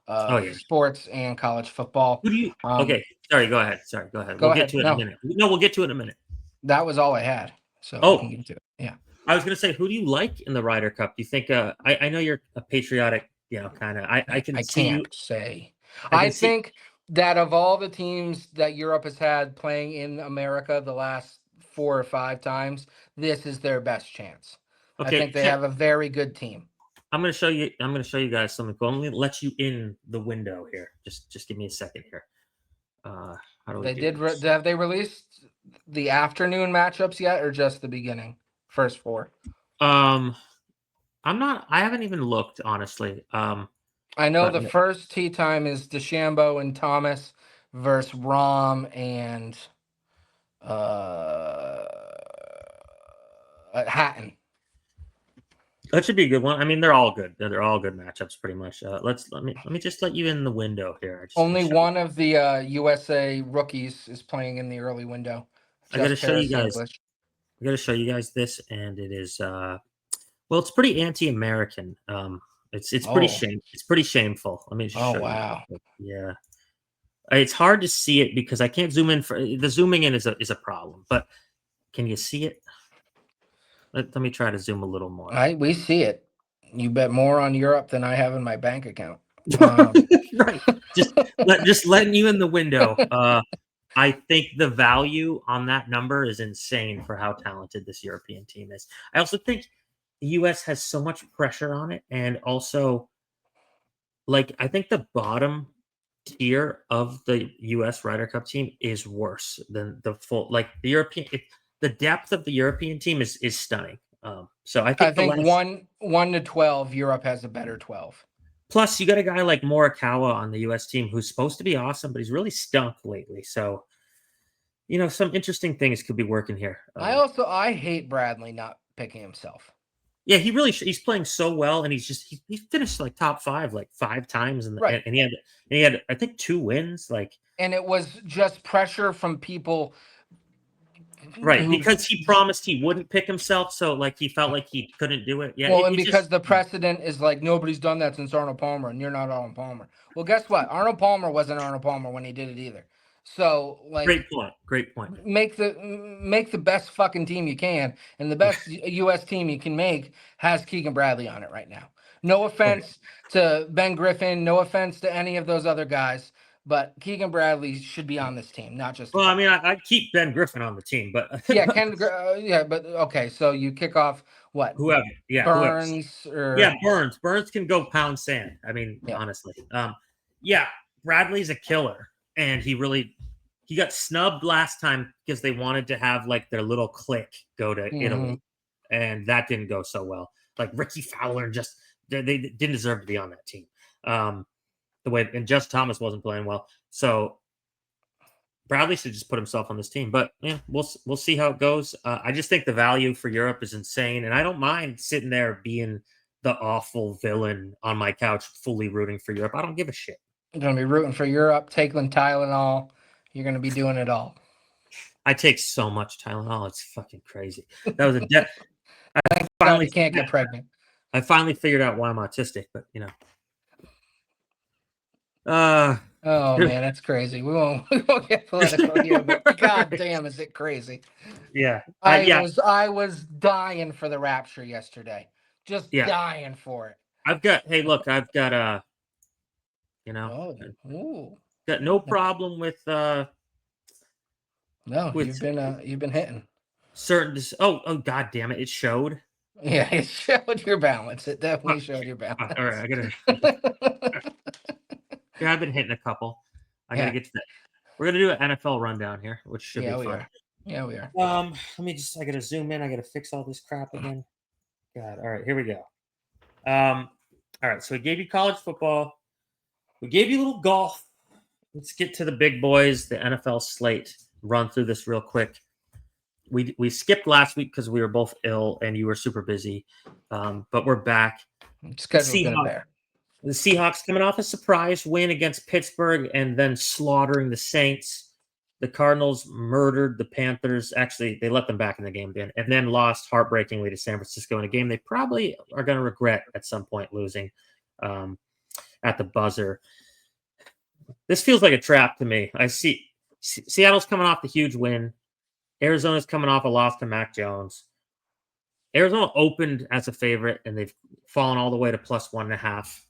Oh of yeah. sports and college football. Who do you? Okay, sorry. Go ahead. Sorry, go ahead. Go We'll get ahead. to it in a No, minute. No, we'll get to it in a minute. that was all I had. So we Oh, can get to it. Yeah. I was going to say, who do you like in the Ryder Cup? Do you think? I know you're a patriotic, kind of. I can I see you. can't say. I I can see. think that of all the teams that Europe has had playing in America the last 4 or 5 times, this is their best chance. I think they have a very good team. I'm going to show you. I'm going to show you guys something cool. I'm going to let you in the window here. Just give me a second here. How do we do this? Have they released the afternoon matchups yet, or just the beginning, first four? I'm not. I haven't even looked, honestly. I know the first tee time is DeChambeau and Thomas versus Rom and Hatton. That should be a good one. I mean, they're all good. They're all good matchups, pretty much. Let me just let you in the window here. Only one of the USA rookies is playing in the early window. I got to show you guys. I got to show you guys this, and it is well, it's pretty anti-American. It's pretty shameful. Let me just show wow. you. Yeah, it's hard to see it because I can't zoom in. The zooming in is a problem. But can you see it? Let me try to zoom a little more. We see it. You bet more on Europe than I have in my bank account. Right. Just letting you in the window. I think the value on that number is insane for how talented this European team is. I also think the US has so much pressure on it, and also, like, I think the bottom tier of the US Ryder Cup team is worse than the full. Like the European, the depth of the European team is stunning. So I think 1 to 12, Europe has a better 12. Plus, you got a guy like Morikawa on the U.S. team who's supposed to be awesome, but he's really stunk lately. So, some interesting things could be working here. I hate Bradley not picking himself. Yeah, he's playing so well, and he finished like top 5 like 5 times, and he had I think 2 wins. And it was just pressure from people. Right, because he promised he wouldn't pick himself, so he felt like he couldn't do it. Yeah, well, because the precedent is nobody's done that since Arnold Palmer, and you're not Arnold Palmer. Well, guess what? Arnold Palmer wasn't Arnold Palmer when he did it either. So, great point. Make the best fucking team you can, and the best U.S. team you can make has Keegan Bradley on it right now. No offense to Ben Griffin, no offense to any of those other guys. But Keegan Bradley should be on this team, not just. Well, I mean, I keep Ben Griffin on the team, but but okay. So you kick off what? Whoever, Burns Burns. Burns can go pound sand. I mean, honestly, Bradley's a killer, and he got snubbed last time because they wanted to have their little clique go to Italy, and that didn't go so well. Like Ricky Fowler, they didn't deserve to be on that team. And Justin Thomas wasn't playing well, so Bradley should just put himself on this team. But we'll see how it goes. I just think the value for Europe is insane, and I don't mind sitting there being the awful villain on my couch, fully rooting for Europe. I don't give a shit. You're gonna be rooting for Europe, taking Tylenol. You're gonna be doing it all. I take so much Tylenol; it's fucking crazy. That was I finally can't get pregnant. I finally figured out why I'm autistic, but oh man, that's crazy. We won't get political here, but god damn, is it crazy? Yeah, I was dying for the Rapture yesterday, just dying for it. I've got got no problem with you've been hitting certain. God damn it! It showed. Yeah, it showed your balance. It definitely showed your balance. All right, I gotta. Yeah, I've been hitting a couple. I gotta get to that. We're gonna do an NFL rundown here, which should be fun. Yeah, we are. I gotta zoom in. I gotta fix all this crap again. God. All right, here we go. All right, so we gave you college football. We gave you a little golf. Let's get to the big boys, the NFL slate. Run through this real quick. We skipped last week because we were both ill and you were super busy, but we're back. Schedule's gonna bear. The Seahawks coming off a surprise win against Pittsburgh and then slaughtering the Saints. The Cardinals murdered the Panthers. Actually, they let them back in the game then, and then lost heartbreakingly to San Francisco in a game they probably are going to regret at some point losing at the buzzer. This feels like a trap to me. I see Seattle's coming off the huge win. Arizona's coming off a loss to Mac Jones. Arizona opened as a favorite, and they've fallen all the way to +1.5.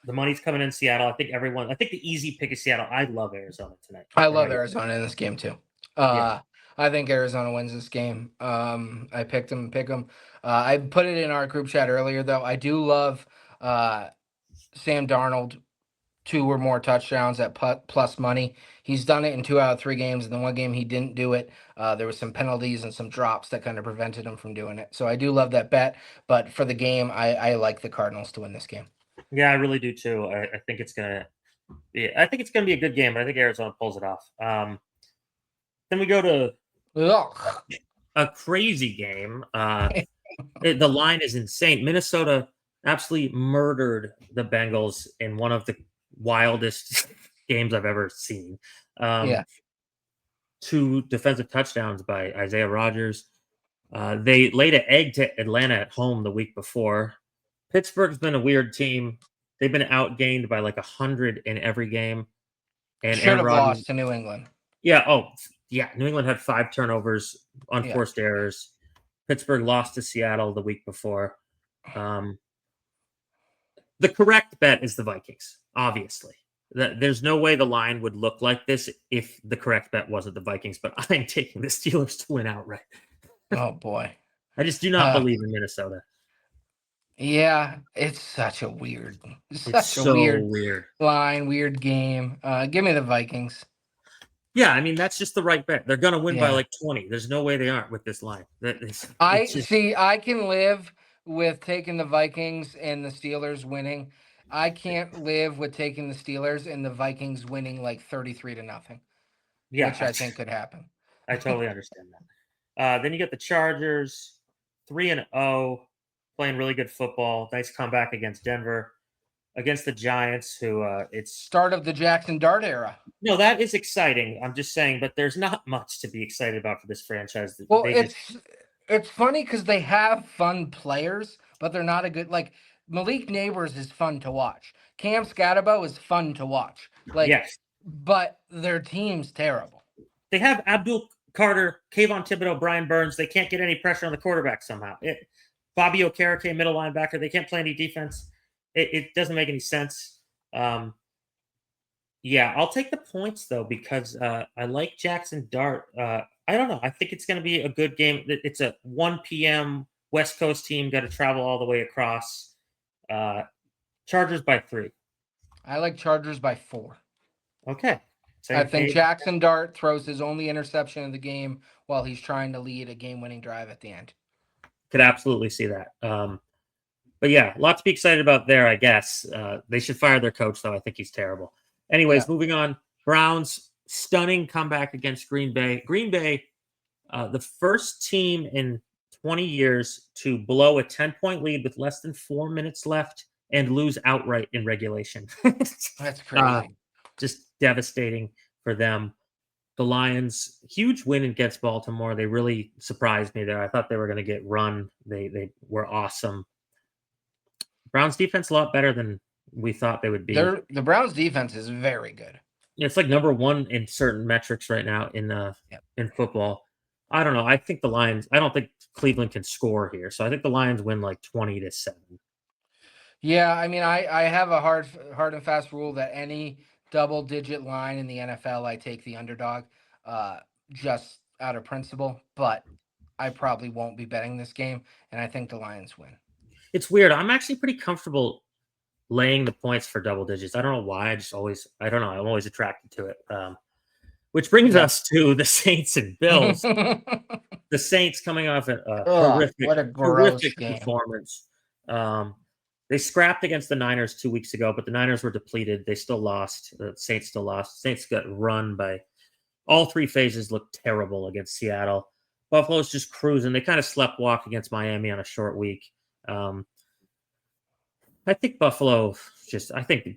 The money's coming in Seattle. I think the easy pick is Seattle. I love Arizona tonight. I love Arizona in this game too. I think Arizona wins this game. I picked them, pick them. I put it in our group chat earlier, though. I do love uh, Sam Darnold, 2 or more touchdowns at plus money. He's done it in 2 out of 3 games. And the one game he didn't do it, there was some penalties and some drops that kind of prevented him from doing it. So I do love that bet. But for the game, I like the Cardinals to win this game. Yeah, I really do too. I think it's gonna be. I think it's gonna be a good game, but I think Arizona pulls it off. Then we go to Ugh. a crazy game. The line is insane. Minnesota absolutely murdered the Bengals in one of the wildest games I've ever seen. Yeah. 2 defensive touchdowns by Isaiah Rodgers. They laid an egg to Atlanta at home the week before. Pittsburgh's been a weird team. They've been outgained by like 100 in every game. And Should Aaron have Rodgers, lost to New England. yeah. Oh, yeah. New England had 5 turnovers, Yeah. unforced errors. Pittsburgh lost to Seattle the week before. The correct bet is the Vikings, obviously. There's no way the line would look like this if the correct bet wasn't the Vikings, but I'm taking the Steelers to win outright. Oh, boy. I just do not believe in Minnesota. Yeah, it's such a weird Weird. line, weird game. Give me the Vikings. Yeah, I mean that's just the right bet. They're gonna win by Yeah. like 20. There's no way they aren't with this line. I It's just see. I can live with taking the Vikings and the Steelers winning. I can't live with taking the Steelers and the Vikings winning like 33-0, yeah, which I think could happen. I totally understand that. Then you get the Chargers, 3-0, playing really good football. Nice comeback against Denver, against the Giants, who it's Start of the Jackson Dart era. no, that is exciting. I'm just saying, but there's not much to be excited about for this franchise. Well, They it's funny because they have fun players, but they're not a good like Malik Neighbors is fun to watch. Cam Scatabo is fun to watch. Like, yes, but their team's terrible. they have Abdul Carter, Kayvon Thibodeau, Brian Burns. They can't get any pressure on the quarterback somehow. Bobby Okereke, middle linebacker. They can't play any defense. It doesn't make any sense. Yeah, I'll take the points though because I like Jackson Dart. I don't know. I think it's going to be a good game. It's a 1 p.m. West Coast team. Got to travel all the way across. Chargers by 3. I like Chargers by 4. Okay. I think Jackson Dart throws his only interception of the game while he's trying to lead a game-winning drive at the end. Could absolutely see that. But yeah, a lot to be excited about there, I guess. They should fire their coach, though. I think he's terrible. Anyways, moving on. Browns, stunning comeback against Green Bay. Green Bay, the first team in 20 years to blow a 10-point lead with less than 4 minutes left and lose outright in regulation. That's crazy. Just devastating for them. The Lions, huge win against Baltimore. They really surprised me there. I thought they were going to get run. They were awesome. Browns defense a lot better than we thought they would be. The Browns defense is very good. It's like number 1 in certain metrics right now in football. I don't know. I think the Lions. I don't think Cleveland can score here, so I think the Lions win like 20-7. Yeah, I mean, I have a hard and fast rule that any double-digit line in the NFL, I take the underdog, just out of principle. But I probably won't be betting this game, and I think the Lions win. It's weird. I'm actually pretty comfortable laying the points for double digits. I don't know why. I don't know. I'm always attracted to it. Which brings us to the Saints and Bills. The Saints coming off a horrific performance. They scrapped against the Niners 2 weeks ago, but the Niners were depleted. They still lost. The Saints still lost. Saints got run by all 3 phases. Looked terrible against Seattle. Buffalo's just cruising. They kind of sleptwalk against Miami on a short week. I think Buffalo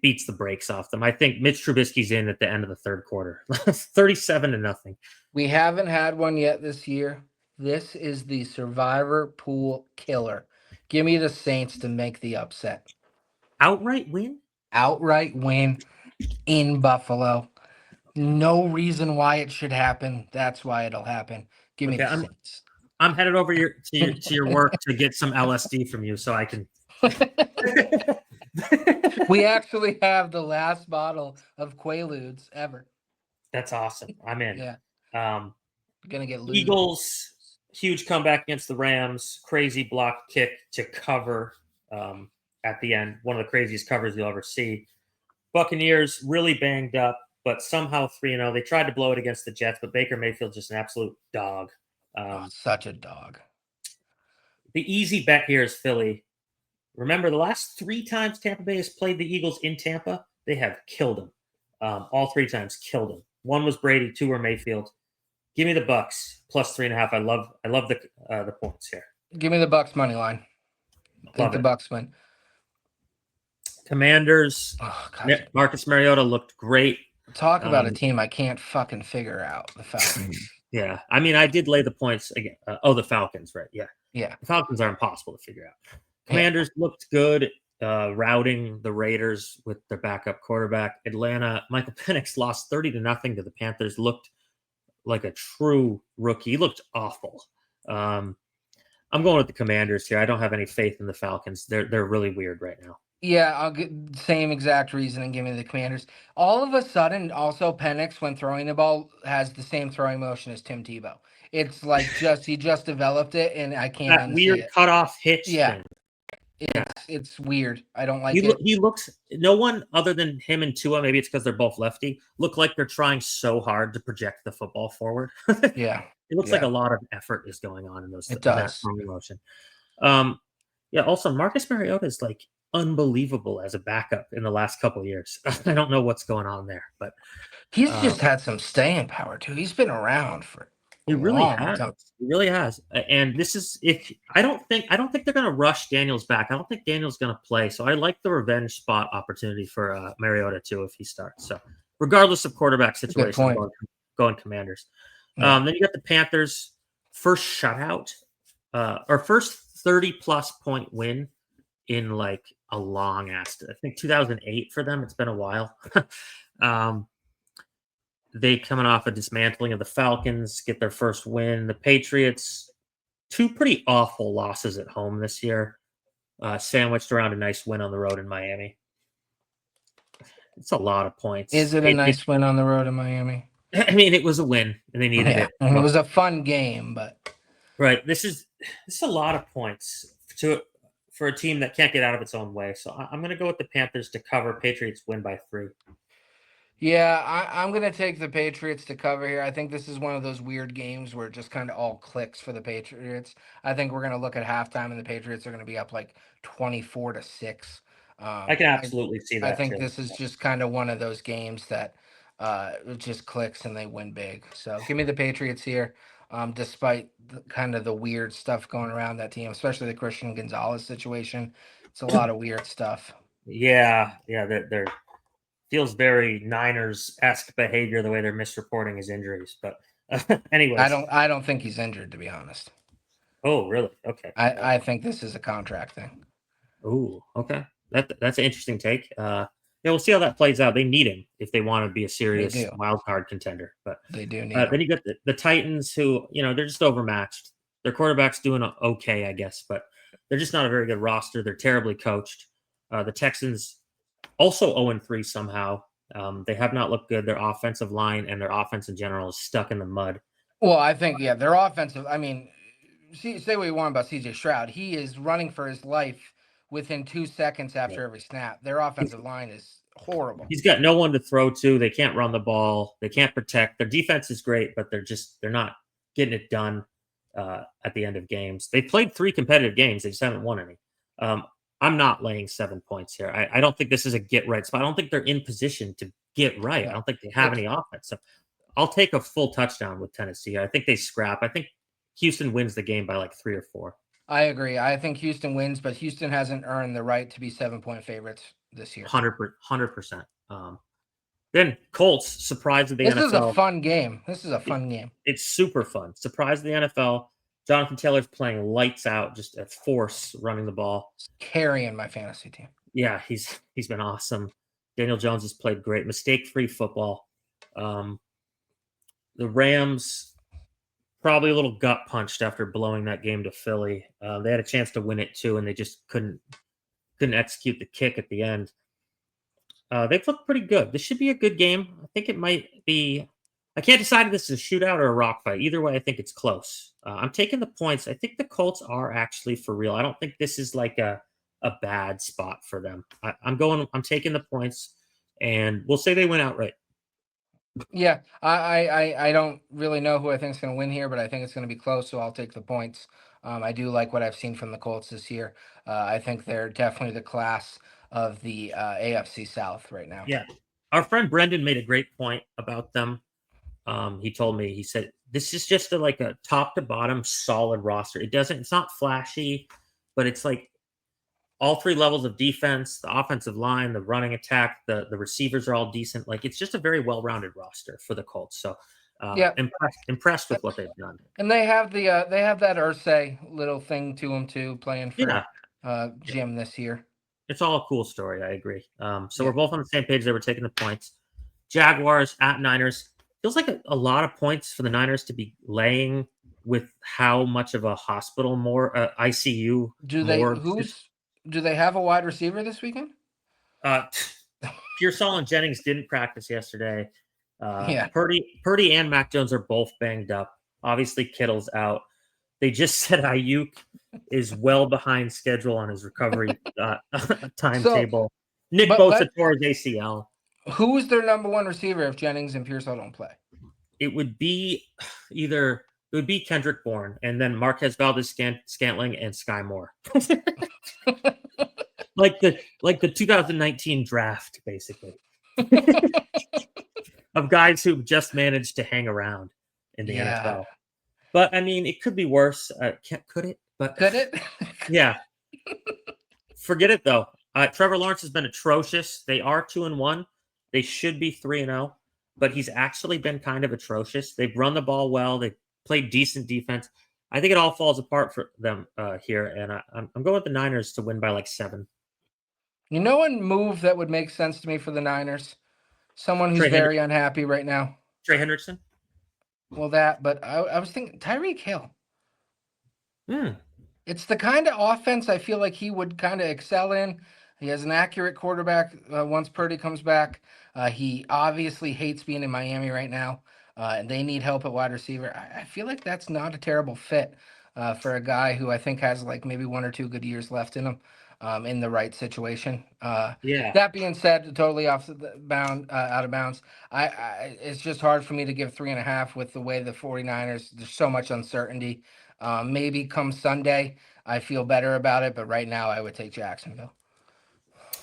beats the brakes off them. I think Mitch Trubisky's in at the end of the third quarter. 37-0. We haven't had one yet this year. This is the survivor pool killer. Give me the Saints to make the upset. Outright win? Outright win in Buffalo. No reason why it should happen. That's why it'll happen. Give me the Saints. I'm headed over to your work to get some LSD from you so I can. We actually have the last bottle of Quaaludes ever. That's awesome. I'm in. Yeah. Gonna get looted. Eagles, huge comeback against the Rams. Crazy block kick to cover at the end. One of the craziest covers you'll ever see. Buccaneers really banged up, but somehow 3-0. They tried to blow it against the Jets, but Baker Mayfield's just an absolute dog. Such a dog. The easy bet here is Philly. Remember, the last 3 times Tampa Bay has played the Eagles in Tampa, they have killed them. All 3 times killed them. 1 was Brady, 2 were Mayfield. Give me the Bucks plus 3.5. I love the points here. Give me the Bucks money line. I think the Bucks win. Commanders. Marcus Mariota looked great. Talk about a team I can't fucking figure out. The Falcons. Yeah, I mean, I did lay the points again. The Falcons, right? Yeah, yeah. The Falcons are impossible to figure out. Commanders looked good, routing the Raiders with their backup quarterback. Atlanta, Michael Penix lost 30-0 to the Panthers. Looked like a true rookie. He looked awful. I'm going with the Commanders here. I don't have any faith in the Falcons. They're really weird right now. Yeah, I'll get same exact reason and give me the Commanders. All of a sudden, also Penix, when throwing the ball, has the same throwing motion as Tim Tebow. It's like he just developed it, and I can't that weird cutoff hitch thing. It's weird. I don't like it. He looks. No one other than him and Tua, maybe it's because they're both lefty, look like they're trying so hard to project the football forward. Yeah, it looks like a lot of effort is going on in those. It does. That throwing motion. Yeah. Also, Marcus Mariota is like unbelievable as a backup in the last couple of years. I don't know what's going on there, but he's just had some staying power too. He's been around for he really has. He really has. And this is I don't think they're going to rush Daniels back. I don't think Daniels going to play. So I like the revenge spot opportunity for Mariota too if he starts. So regardless of quarterback situation, going Commanders. Yeah. Then you got the Panthers first shutout or first 30+ point win in like a long ass. I think 2008 for them. It's been a while. They coming off a dismantling of the Falcons, get their first win. The Patriots, 2 pretty awful losses at home this year, sandwiched around a nice win on the road in Miami. It's a lot of points. Is it a nice win on the road in Miami? I mean, it was a win, and they needed it. And it was a fun game, but right. This is a lot of points for a team that can't get out of its own way. So I'm going to go with the Panthers to cover. Patriots win by 3. Yeah, I'm going to take the Patriots to cover here. I think this is one of those weird games where it just kind of all clicks for the Patriots. I think we're going to look at halftime and the Patriots are going to be up like 24-6. I can absolutely see that. I think this is just kind of one of those games that it just clicks and they win big. So give me the Patriots here, despite kind of the weird stuff going around that team, especially the Christian Gonzalez situation. It's a lot of weird stuff. Yeah, they're feels very Niners-esque behavior the way they're misreporting his injuries. But anyways. I don't think he's injured, to be honest. Oh, really? Okay. I think this is a contract thing. Oh, okay. That's an interesting take. We'll see how that plays out. They need him if they want to be a serious wild card contender. But they do need him. Then you got the Titans who, they're just overmatched. Their quarterback's doing okay, I guess, but they're just not a very good roster. They're terribly coached. The Texans also 0-3 somehow. They have not looked good. Their offensive line and their offense in general is stuck in the mud. Well, I think, their offensive, I mean, say what you want about CJ Stroud. He is running for his life within 2 seconds after every snap. Their offensive line is horrible. He's got no one to throw to. They can't run the ball. They can't protect. Their defense is great, but they're not getting it done at the end of games. They played 3 competitive games. They just haven't won any. I'm not laying 7 points here. I don't think this is a get right spot. I don't think they're in position to get right. I don't think they have any offense. So I'll take a full touchdown with Tennessee. I think they scrap. I think Houston wins the game by like 3 or 4. I agree. I think Houston wins, but Houston hasn't earned the right to be 7-point favorites this year. 100%. Then Colts, surprise of the NFL. This is a fun game. It's super fun. Surprise of the NFL. Jonathan Taylor's playing lights out, just a force running the ball. Carrying my fantasy team. Yeah, he's been awesome. Daniel Jones has played great. Mistake-free football. The Rams probably a little gut punched after blowing that game to Philly. They had a chance to win it too, and they just couldn't execute the kick at the end. They've looked pretty good. This should be a good game. I think it might be. I can't decide if this is a shootout or a rock fight. Either way, I think it's close. I'm taking the points. I think the Colts are actually for real. I don't think this is like a bad spot for them. I'm taking the points, and we'll say they win outright. Yeah, I don't really know who I think is going to win here, but I think it's going to be close, so I'll take the points. I do like what I've seen from the Colts this year. I think they're definitely the class of the AFC South right now. Yeah. Our friend Brendan made a great point about them. He told me, he said, this is just like a top to bottom solid roster. It's not flashy, but it's like all three levels of defense, the offensive line, the running attack, the receivers are all decent. Like it's just a very well-rounded roster for the Colts. So Yeah, impressed with what they've done. and they have that Ursay little thing to them too, playing for Yeah. Jim this year. It's all a cool story. I agree. So Yeah. we're both on the same page. They were taking the points. Jaguars at Niners. Feels like a lot of points for the Niners to be laying with how much of a hospital ICU Do they morgue. do they have a wide receiver this weekend? Pearsall and Jennings didn't practice yesterday. Yeah. Purdy and Mac Jones are both banged up. Obviously, Kittle's out. They just said Ayuk is well behind schedule on his recovery timetable. Nick Bosa tore his ACL. Who's their number one receiver if Jennings and Pearsall don't play? It would be Kendrick Bourne and then Marquez Valdez-Scantling and Sky Moore. like the 2019 draft, basically. Of guys who just managed to hang around in the NFL. But I mean, it could be worse. Could it? But could it? Yeah. Forget it though. Trevor Lawrence has been atrocious. They are 2-1. They should be 3-0, but he's actually been kind of atrocious. They've run the ball well. They've played decent defense. I think it all falls apart for them here, and I'm going with the Niners to win by like 7. You know, one move that would make sense to me for the Niners. Someone who's very unhappy right now. Trey Hendrickson. Well, but I was thinking Tyreek Hill. Hmm. It's the kind of offense I feel like he would kind of excel in. He has an accurate quarterback once Purdy comes back. He obviously hates being in Miami right now, and they need help at wide receiver. I feel like that's not a terrible fit for a guy who I think has like maybe 1 or 2 good years left in him in the right situation. Yeah. That being said, totally out of bounds. It's just hard for me to give 3.5 with the way the 49ers, there's so much uncertainty. Maybe come Sunday, I feel better about it, but right now I would take Jacksonville.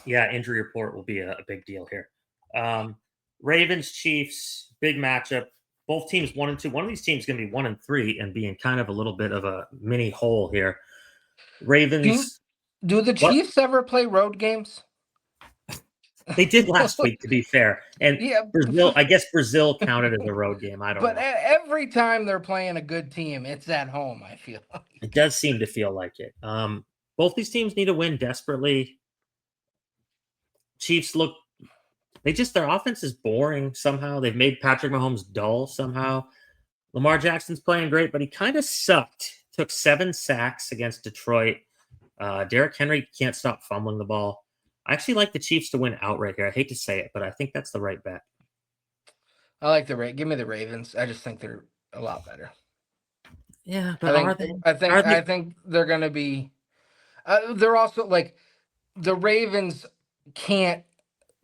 Yeah, injury report will be a big deal here. Ravens, Chiefs, big matchup. Both teams 1-2. One of these teams is going to be 1-3 and be in kind of a little bit of a mini hole here. Ravens. Do the Chiefs ever play road games? They did last week, to be fair. And yeah, Brazil, I guess Brazil counted as a road game. I don't know. But every time they're playing a good team, it's at home, I feel like. It does seem to feel like it. Both these teams need to win desperately. Chiefs their offense is boring somehow. They've made Patrick Mahomes dull somehow. Lamar Jackson's playing great, but he kind of sucked. Took 7 sacks against Detroit. Derrick Henry can't stop fumbling the ball. I actually like the Chiefs to win outright here. I hate to say it, but I think that's the right bet. I like give me the Ravens. I just think they're a lot better. Yeah, but I think they're going to be. They're also like the Ravens can't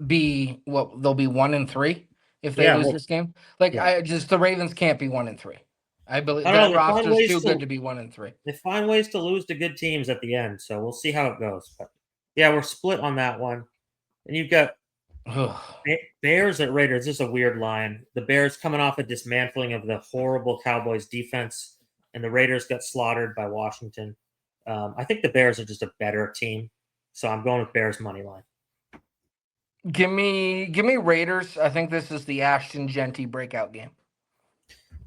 be they'll be 1-3 if they lose this game. Like the Ravens can't be 1-3. I believe that roster's too good to be 1-3. They find ways to lose to good teams at the end, so we'll see how it goes. But yeah, we're split on that one. And you've got Bears at Raiders. This is a weird line. The Bears coming off a dismantling of the horrible Cowboys defense, and the Raiders got slaughtered by Washington. I think the Bears are just a better team, so I'm going with Bears money line. Give me Raiders. I think this is the Ashton Genty breakout game.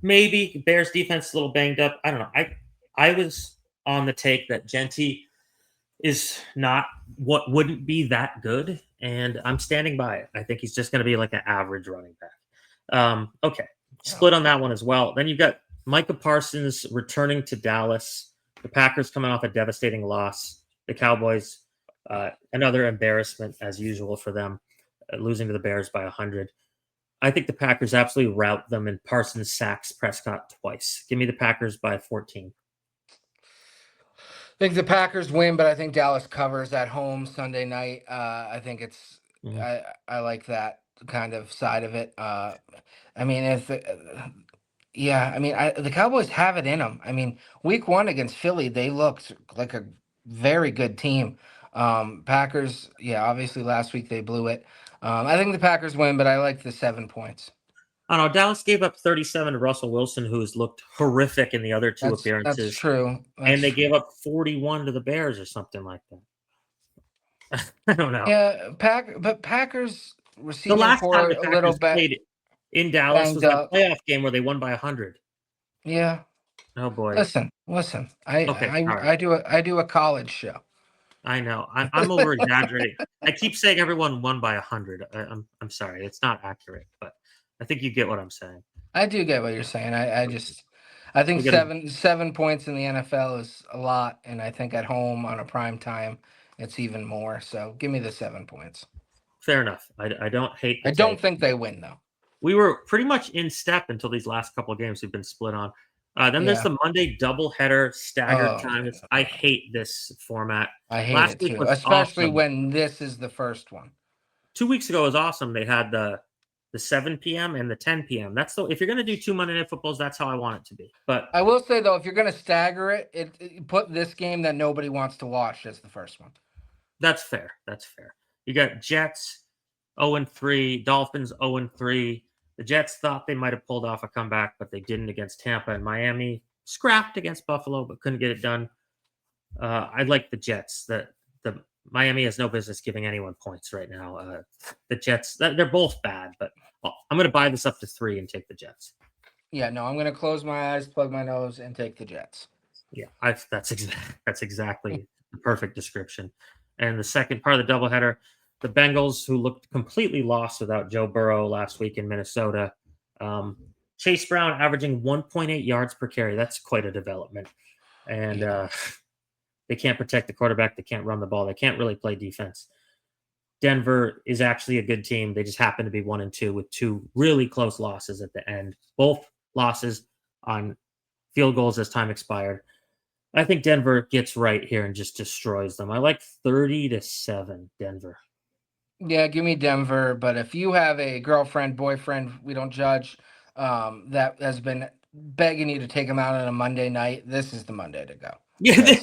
Maybe Bears defense is a little banged up. I don't know. I was on the take that Genty is not what wouldn't be that good, and I'm standing by it. I think he's just going to be like an average running back. Okay, split on that one as well. Then you've got Micah Parsons returning to Dallas. The Packers coming off a devastating loss. The Cowboys, another embarrassment as usual for them, losing to the Bears by 100. I think the Packers absolutely rout them, and Parsons sacks Prescott twice. Give me the Packers by 14. I think the Packers win, but I think Dallas covers at home Sunday night. I think it's Mhm. I like that kind of side of it. I mean, if yeah, I mean, the Cowboys have it in them. I mean, week one against Philly, they looked like a very good team. Packers, yeah, obviously last week they blew it. I think the Packers win, but I like the 7 points. I don't know. Dallas gave up 37 to Russell Wilson, who's looked horrific in the other two That's appearances, true. and That's they true. gave up 41 to the Bears or something like that. I don't know. Yeah, but Packers The receiving last time core the a little Packers bit played in Dallas banged was that up. playoff game where they won by 100. Yeah. Oh boy. Listen. Okay, all right. I do a college show. I know. I'm over exaggerating. I keep saying everyone won by 100. I'm sorry. It's not accurate, but I think you get what I'm saying. I do get what you're saying. I think We got to 7 points in the NFL is a lot, and I think at home on a prime time it's even more. So give me the 7 points. fair enough. I don't hate the I don't take. think they win though. We were pretty much in step until these last couple of games we've been split on. Then there's Yeah. the Monday doubleheader staggered Oh, times. I hate this format. I hate Last it week too, was especially awesome. when this is the first one. 2 weeks ago was awesome. They had the 7 p.m. and the 10 p.m. That's the if you're gonna do two Monday Night Footballs, that's how I want it to be. But I will say though, if you're gonna stagger it, put this game that nobody wants to watch as the first one. that's fair. That's fair. You got Jets 0-3, Dolphins 0-3. The Jets thought they might have pulled off a comeback, but they didn't against Tampa, and Miami scrapped against Buffalo, but couldn't get it done. I like the Jets. The Miami has no business giving anyone points right now. The Jets, they're both bad, but I'm going to buy this up to 3 and take the Jets. Yeah, no, I'm gonna close my eyes, plug my nose, and take the Jets. Yeah, that's exactly the perfect description. And the second part of the doubleheader, the Bengals, who looked completely lost without Joe Burrow last week in Minnesota. Chase Brown averaging 1.8 yards per carry. That's quite a development. And Yeah. they can't protect the quarterback. They can't run the ball. They can't really play defense. Denver is actually a good team. They just happen to be 1-2 with two really close losses at the end. Both losses on field goals as time expired. I think Denver gets right here and just destroys them. I like 30-7 Denver. Yeah, give me Denver. But if you have a girlfriend, boyfriend, we don't judge, that has been begging you to take them out on a Monday night, this is the Monday to go. Yeah.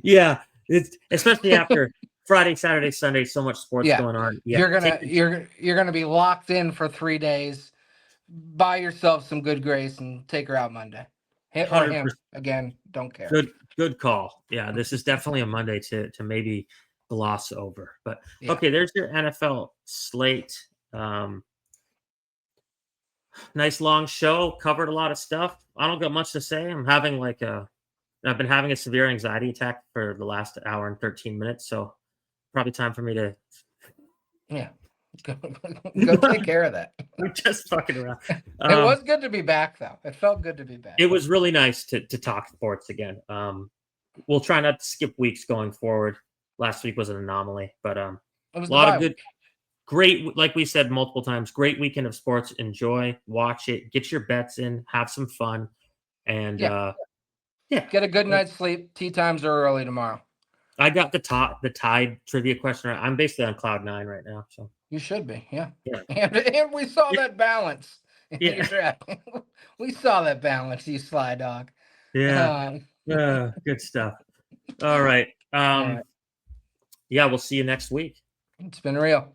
Yeah. It's especially after Friday, Saturday, Sunday, so much sports Yeah, going on. Yeah. you're gonna be locked in for 3 days. Buy yourself some good grace and take her out Monday. Hit or him 100% again, don't care. good call. Yeah, this is definitely a Monday to maybe gloss over. But Yeah, okay, there's your NFL slate. Nice long show, covered a lot of stuff. I don't got much to say. I've been having a severe anxiety attack for the last hour and 13 minutes, so probably time for me to yeah. Go take care of that. we're just fucking around. It was good to be back, though. It felt good to be back. It was really nice to talk sports again. We'll try not to skip weeks going forward. Last week was an anomaly, but It was a the lot bye of good, week. great. Like we said multiple times, great weekend of sports. Enjoy, watch it, get your bets in, have some fun, and Yeah, yeah. get a good night's sleep. Tea times are early tomorrow. I got the Tide trivia question. I'm basically on cloud 9 right now. So You should be, yeah. yeah, And we saw that balance in your yeah, draft. We saw that balance, you sly dog. yeah. Um, Good stuff. All right. all right. Yeah, we'll see you next week. It's been real.